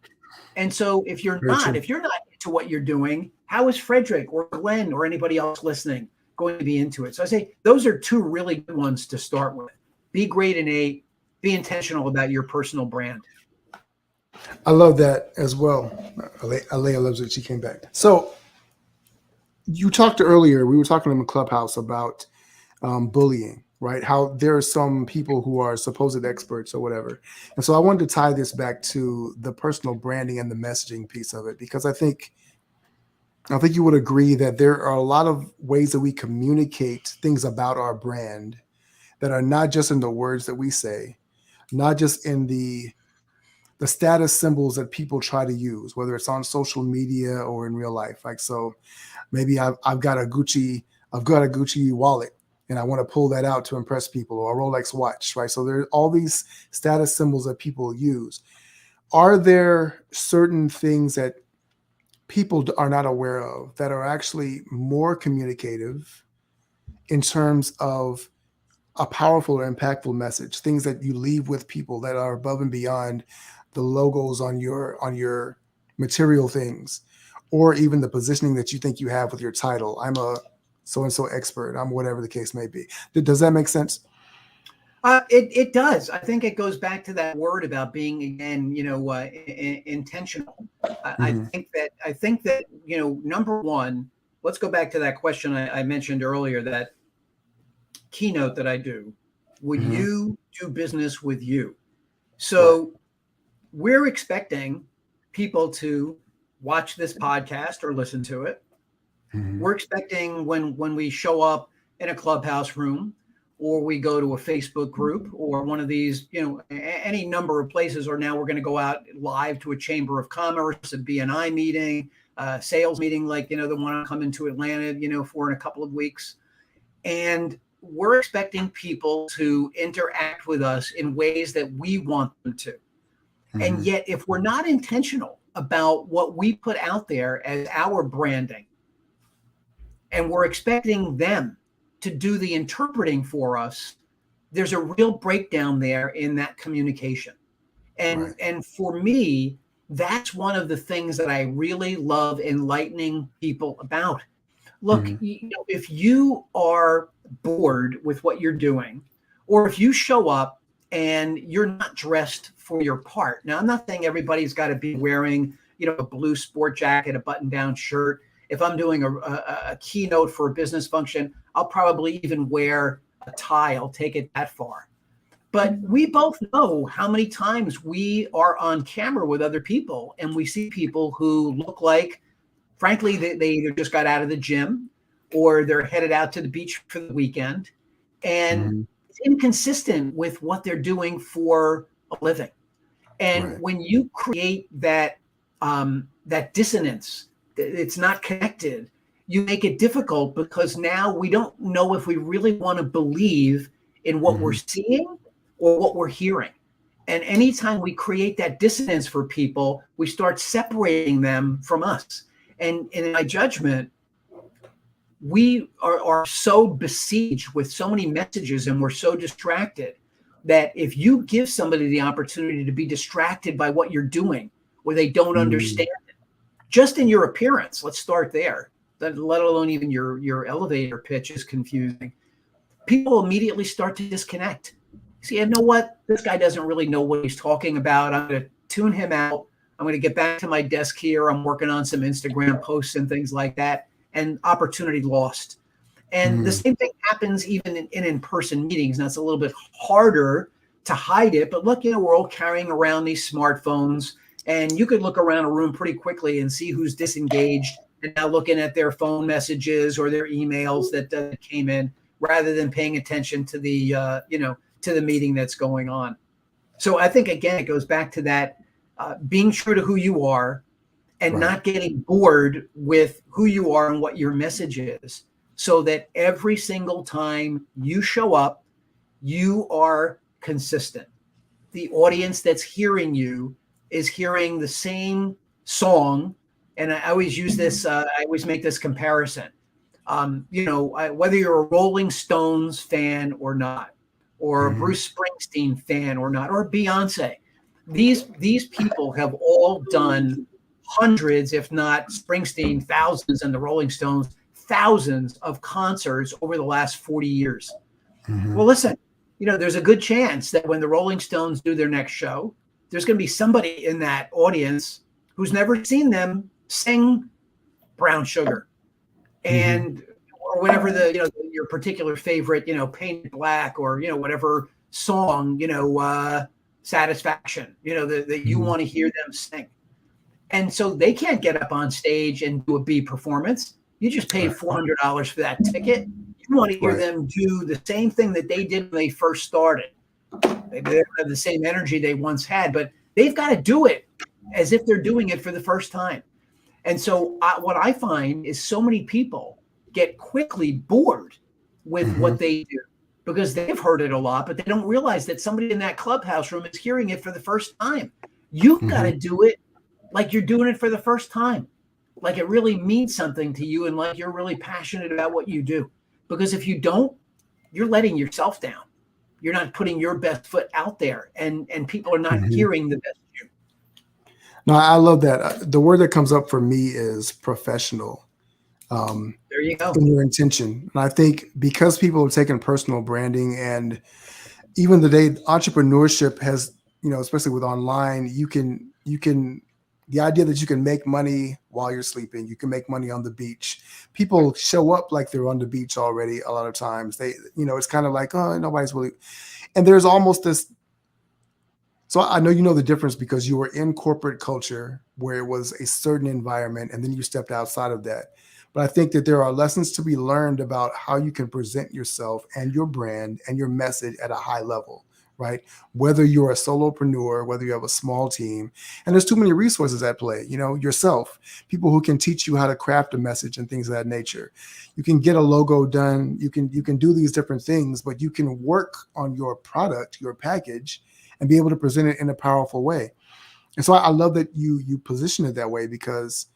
And so if you're Very not, true. if you're not into what you're doing, how is Frederick or Glenn or anybody else listening going to be into it? So I say those are two really good ones to start with. Be great and be intentional about your personal brand. I love that as well. Alea loves it. She came back. So you talked earlier, we were talking in the clubhouse about bullying, right? How there are some people who are supposed experts or whatever. And so I wanted to tie this back to the personal branding and the messaging piece of it, because I think you would agree that there are a lot of ways that we communicate things about our brand that are not just in the words that we say, not just in the status symbols that people try to use, whether it's on social media or in real life. Like, so maybe I've got a Gucci wallet and I want to pull that out to impress people, or a Rolex watch, right? So there's all these status symbols that people use. Are there certain things that people are not aware of that are actually more communicative in terms of a powerful or impactful message, things that you leave with people that are above and beyond the logos on your material things, or even the positioning that you think you have with your title? I'm a so and so expert. I'm whatever the case may be. Does that make sense? It does. I think it goes back to that word about being, again, intentional. Mm-hmm. I think that number one, let's go back to that question I mentioned earlier, that keynote that I do. Would Mm-hmm. you do business with you? Right. So we're expecting people to watch this podcast or listen to it. Mm-hmm. We're expecting when we show up in a clubhouse room, or we go to a Facebook group, or one of these, any number of places, or now we're going to go out live to a Chamber of Commerce, a BNI meeting, sales meeting, like, the one I'm coming to Atlanta, for in a couple of weeks. And we're expecting people to interact with us in ways that we want them to. Mm-hmm. And yet, if we're not intentional about what we put out there as our branding, and we're expecting them to do the interpreting for us, there's a real breakdown there in that communication. And for me, that's one of the things that I really love enlightening people about. Look, Mm-hmm. if you are bored with what you're doing, or if you show up and you're not dressed for your part. Now, I'm not saying everybody's got to be wearing, a blue sport jacket, a button-down shirt. If I'm doing a keynote for a business function, I'll probably even wear a tie. I'll take it that far. But we both know how many times we are on camera with other people, and we see people who look like, frankly, they either just got out of the gym, or they're headed out to the beach for the weekend, and Mm-hmm. it's inconsistent with what they're doing for a living. And when you create that dissonance, it's not connected, you make it difficult, because now we don't know if we really want to believe in what Mm-hmm. we're seeing or what we're hearing. And anytime we create that dissonance for people, we start separating them from us. And in my judgment, we are so besieged with so many messages, and we're so distracted, that if you give somebody the opportunity to be distracted by what you're doing, or they don't understand it, just in your appearance, let's start there, let alone even your elevator pitch is confusing, people immediately start to disconnect. See, you know what? This guy doesn't really know what he's talking about. I'm going to tune him out. I'm going to get back to my desk here. I'm working on some Instagram posts and things like that, and opportunity lost. And the same thing happens even in in-person meetings. Now, it's a little bit harder to hide it, but look, we're all carrying around these smartphones, and you could look around a room pretty quickly and see who's disengaged and now looking at their phone messages or their emails that came in, rather than paying attention to the, to the meeting that's going on. So I think, again, it goes back to that, being true to who you are, and not getting bored with who you are and what your message is, so that every single time you show up, you are consistent. the audience that's hearing you is hearing the same song. And I always use this, I always make this comparison. Whether you're a Rolling Stones fan or not, or a Bruce Springsteen fan or not, or Beyonce, these people have all done hundreds, if not Springsteen, thousands, and the Rolling Stones, thousands of concerts over the last 40 years. Well, listen, there's a good chance that when the Rolling Stones do their next show, there's going to be somebody in that audience who's never seen them sing Brown Sugar and or whatever your particular favorite, Painted Black, or whatever song, Satisfaction, that you want to hear them sing. And so they can't get up on stage and do a B performance. You just paid $400 for that ticket. You want to hear them do the same thing that they did when they first started. They don't have the same energy they once had, but they've got to do it as if they're doing it for the first time. And so what I find is so many people get quickly bored with what they do because they've heard it a lot, but they don't realize that somebody in that clubhouse room is hearing it for the first time. You've got to do it like you're doing it for the first time, like it really means something to you and like you're really passionate about what you do. Because if you don't, you're letting yourself down. You're not putting your best foot out there, and people are not hearing the best of you. No, I love that. The word that comes up for me is professional. There you go. In your intention. And I think because people have taken personal branding, and even the day entrepreneurship has, especially with online, you can the idea that you can make money while you're sleeping, you can make money on the beach. People show up like they're on the beach already. A lot of times they, it's kind of like, oh, nobody's really, and there's almost this. So I know the difference because you were in corporate culture where it was a certain environment, and then you stepped outside of that. But I think that there are lessons to be learned about how you can present yourself and your brand and your message at a high level, right? Whether you're a solopreneur, whether you have a small team, and there's too many resources at play, yourself, people who can teach you how to craft a message and things of that nature. You can get a logo done. You can do these different things, but you can work on your product, your package, and be able to present it in a powerful way. And so I love that you position it that way, because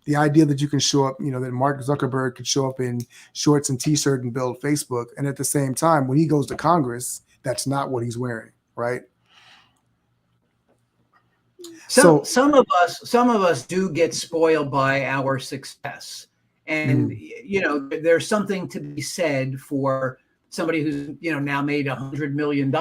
the idea that you can show up, that Mark Zuckerberg could show up in shorts and t-shirt and build Facebook. And at the same time, when he goes to Congress, that's not what he's wearing. Right. So some of us do get spoiled by our success. And, there's something to be said for somebody who's, now made $100 million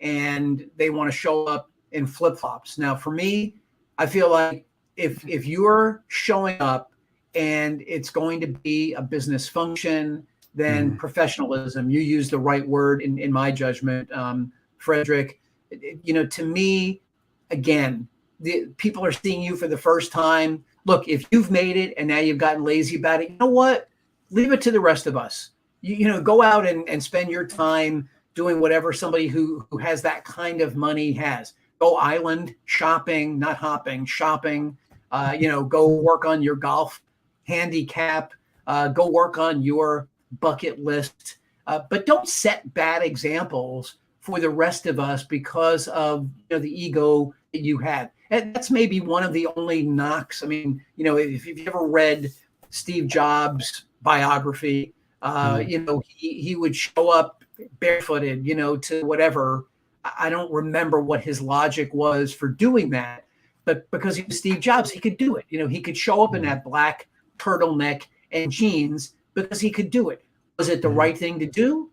and they want to show up in flip-flops. Now, for me, I feel like if you're showing up and it's going to be a business function, then professionalism, you use the right word in my judgment, Frederick. To me, again, the people are seeing you for the first time. Look, if you've made it and now you've gotten lazy about it, you know what? Leave it to the rest of us. Go out and spend your time doing whatever somebody who has that kind of money has. Go island shopping, not hopping, shopping. Go work on your golf handicap. Go work on your bucket list. But don't set bad examples for the rest of us because of the ego that you had. And that's maybe one of the only knocks. I mean, if you've ever read Steve Jobs' biography, he would show up barefooted, to whatever. I don't remember what his logic was for doing that, but because he was Steve Jobs, he could do it. He could show up in that black turtleneck and jeans because he could do it. Was it the right thing to do?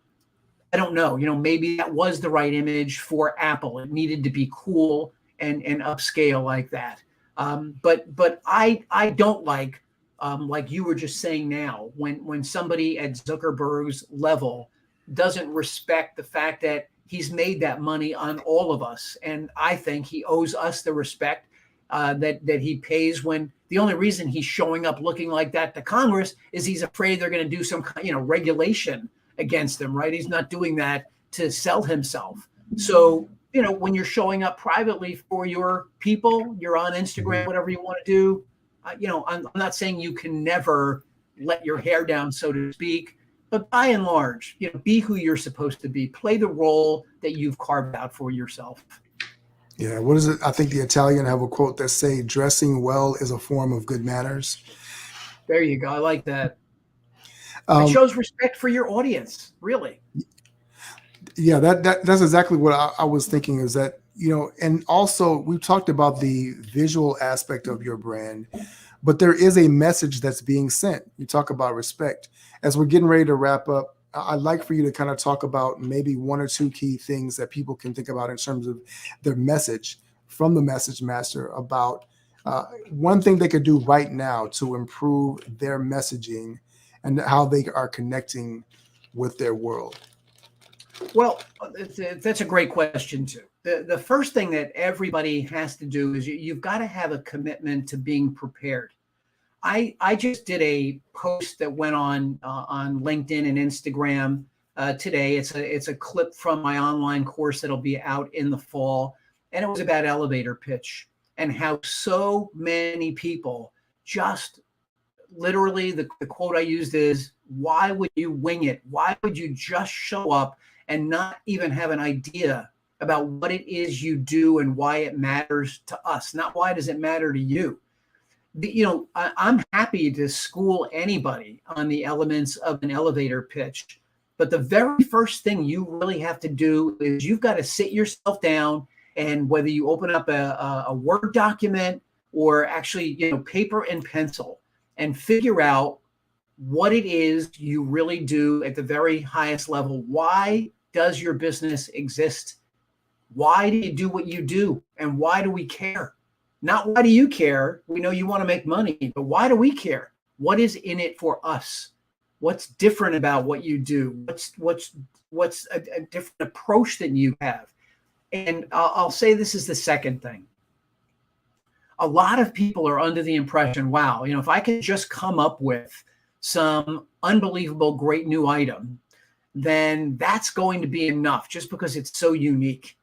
I don't know. Maybe that was the right image for Apple. It needed to be cool and upscale like that. But I don't like you were just saying now, when somebody at Zuckerberg's level doesn't respect the fact that he's made that money on all of us. And I think he owes us the respect that he pays when the only reason he's showing up looking like that to Congress is he's afraid they're going to do some regulation against him, right? He's not doing that to sell himself. So, when you're showing up privately for your people, you're on Instagram, whatever you want to do, I'm not saying you can never let your hair down, so to speak, But by and large, be who you're supposed to be. Play the role that you've carved out for yourself. Yeah. What is it? I think the Italian have a quote that say, "Dressing well is a form of good manners." There you go. I like that. It Um, shows respect for your audience, really. yeah, that's exactly what I was thinking. Is that and also we talked about the visual aspect of your brand, but there is a message that's being sent. You talk about respect. As we're getting ready to wrap up, I'd like for you to kind of talk about maybe one or two key things that people can think about in terms of their message from the message master about one thing they could do right now to improve their messaging and how they are connecting with their world. Well, that's a great question too. The first thing that everybody has to do is you've got to have a commitment to being prepared. I just did a post that went on LinkedIn and Instagram today. It's a clip from my online course that'll be out in the fall, and it was about elevator pitch and how so many people just literally the quote I used is, "Why would you wing it? Why would you just show up and not even have an idea about what it is you do and why it matters to us? Not why does it matter to you?" I'm happy to school anybody on the elements of an elevator pitch. But the very first thing you really have to do is you've got to sit yourself down, and whether you open up a Word document or actually, paper and pencil, and figure out what it is you really do at the very highest level. Why does your business exist? Why do you do what you do? And why do we care? Not why do you care? We know you want to make money, but why do we care? What is in it for us? What's different about what you do? What's a different approach than you have? And I'll say this is the second thing. A lot of people are under the impression, wow, if I could just come up with some unbelievable, great new item, then that's going to be enough just because it's so unique.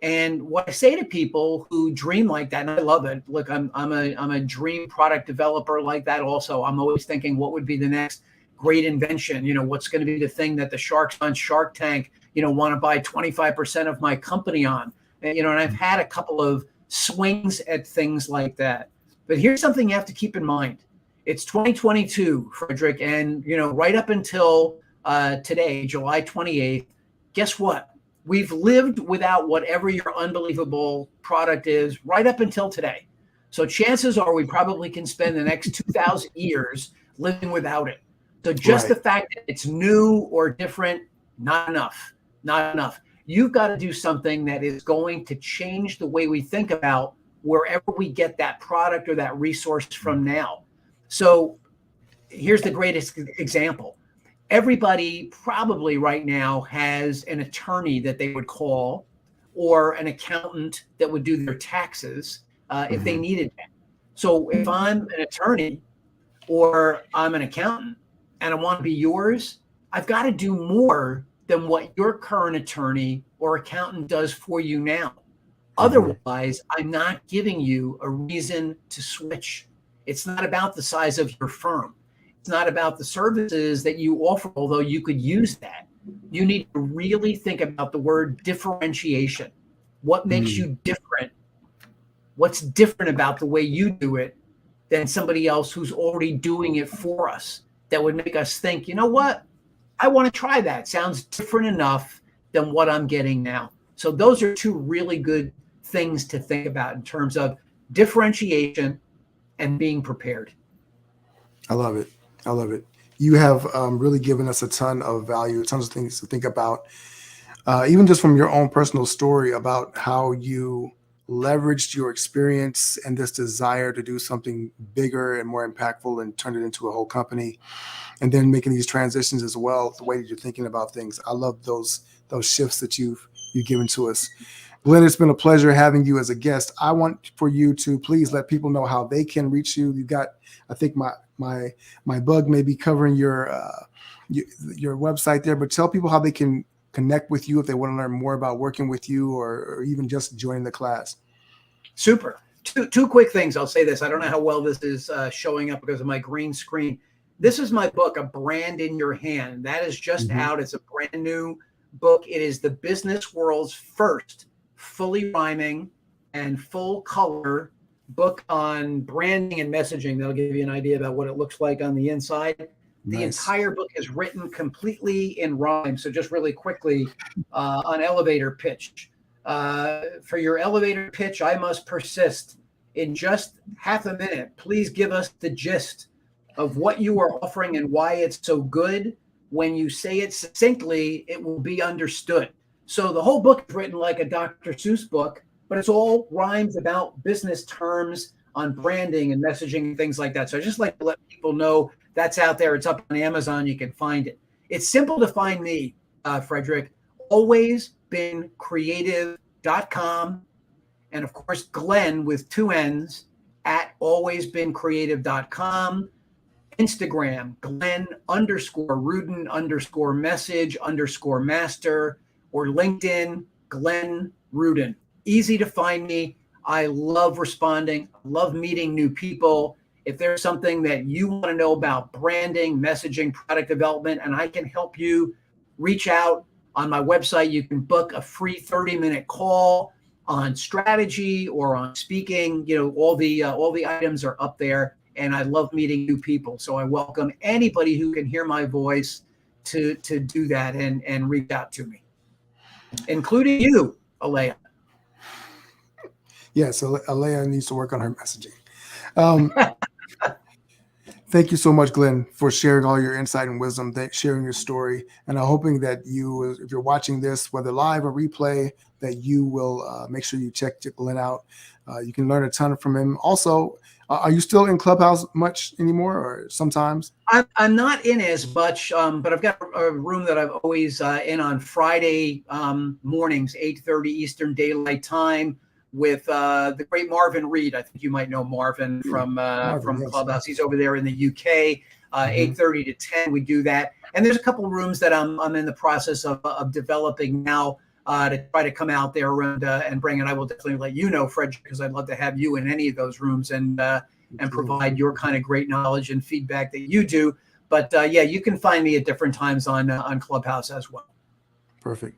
And what I say to people who dream like that, and I love it. Look, I'm a dream product developer like that. Also, I'm always thinking, what would be the next great invention? What's going to be the thing that the sharks on Shark Tank, want to buy 25% of my company on? And I've had a couple of swings at things like that. But here's something you have to keep in mind. It's 2022, Frederick, and right up until today, July 28th. Guess what? We've lived without whatever your unbelievable product is right up until today. So chances are we probably can spend the next 2,000 years living without it. So just Right. the fact that it's new or different, not enough. Not enough. You've got to do something that is going to change the way we think about wherever we get that product or that resource from now. So here's the greatest example. Everybody probably right now has an attorney that they would call or an accountant that would do their taxes if they Mhm. needed that. So if I'm an attorney or I'm an accountant and I want to be yours, I've got to do more than what your current attorney or accountant does for you now. Mhm. Otherwise, I'm not giving you a reason to switch. It's not about the size of your firm. It's not about the services that you offer, although you could use that. You need to really think about the word differentiation. What makes Mm. you different? What's different about the way you do it than somebody else who's already doing it for us that would make us think, you know what? I want to try that. Sounds different enough than what I'm getting now. So those are two really good things to think about in terms of differentiation and being prepared. I love it. I love it. You have really given us a ton of value, tons of things to think about, even just from your own personal story about how you leveraged your experience and this desire to do something bigger and more impactful and turn it into a whole company, and then making these transitions as well. The way that you're thinking about things, I love those shifts that you've given to us. Glenn, it's been a pleasure having you as a guest. I want for you to please let people know how they can reach you. You've got, I think my bug may be covering your website there, but tell people how they can connect with you if they want to learn more about working with you or even just joining the class. Super. Two quick things. I'll say this. I don't know how well this is showing up because of my green screen. This is my book, A Brand in Your Hand. That is just out. It's a brand new book. It is the business world's first fully rhyming and full color book on branding and messaging. That'll give you an idea about what it looks like on the inside. The entire book is written completely in rhyme. So just really quickly on elevator pitch. For your elevator pitch, I must persist. In just half a minute, please give us the gist of what you are offering and why it's so good. When you say it succinctly, it will be understood. So the whole book is written like a Dr. Seuss book, but it's all rhymes about business terms on branding and messaging and things like that. So I just like to let people know that's out there. It's up on Amazon. You can find it. It's simple to find me, Frederick. alwaysbeencreative.com. And of course, Glenn with 2 N's at alwaysbeencreative.com. Instagram, Glenn_Rudin_message_master, or LinkedIn, Glenn Rudin. Easy to find me. I love responding. I love meeting new people. If there's something that you want to know about branding, messaging, product development, and I can help you, reach out on my website. You can book a free 30-minute call on strategy or on speaking. All the items are up there. And I love meeting new people. So I welcome anybody who can hear my voice to do that and reach out to me, including you, Alea. Yeah, so Alea needs to work on her messaging. Thank you so much, Glenn, for sharing all your insight and wisdom, sharing your story. And I'm hoping that you, if you're watching this, whether live or replay, that you will make sure you check Glenn out. You can learn a ton from him. Also, are you still in Clubhouse much anymore, or sometimes? I'm not in as much, but I've got a room that I'm always in on Friday mornings, 8:30 Eastern Daylight Time, with the great Marvin Reed. I think you might know Marvin from Clubhouse. He's over there in the UK. 8:30 to 10, we do that. And there's a couple of rooms that I'm in the process of developing now. To try to come out there and bring it. I will definitely let you know, Fred, because I'd love to have you in any of those rooms and provide your kind of great knowledge and feedback that you do. But yeah, you can find me at different times on Clubhouse as well. Perfect.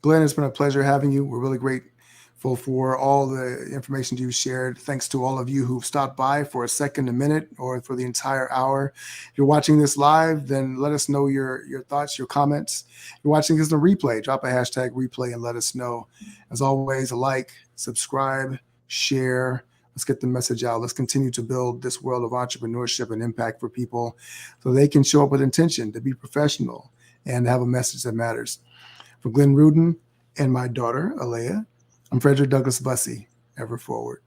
Glenn, it's been a pleasure having you. We're really grateful for all the information you shared. Thanks to all of you who've stopped by for a second, a minute, or for the entire hour. If you're watching this live, then let us know your thoughts, your comments. If you're watching this in a replay, drop a hashtag replay and let us know. As always, like, subscribe, share. Let's get the message out. Let's continue to build this world of entrepreneurship and impact for people so they can show up with intention, to be professional, and have a message that matters. For Glenn Rudin and my daughter, Alea, I'm Frederick Douglass Bussey, ever forward.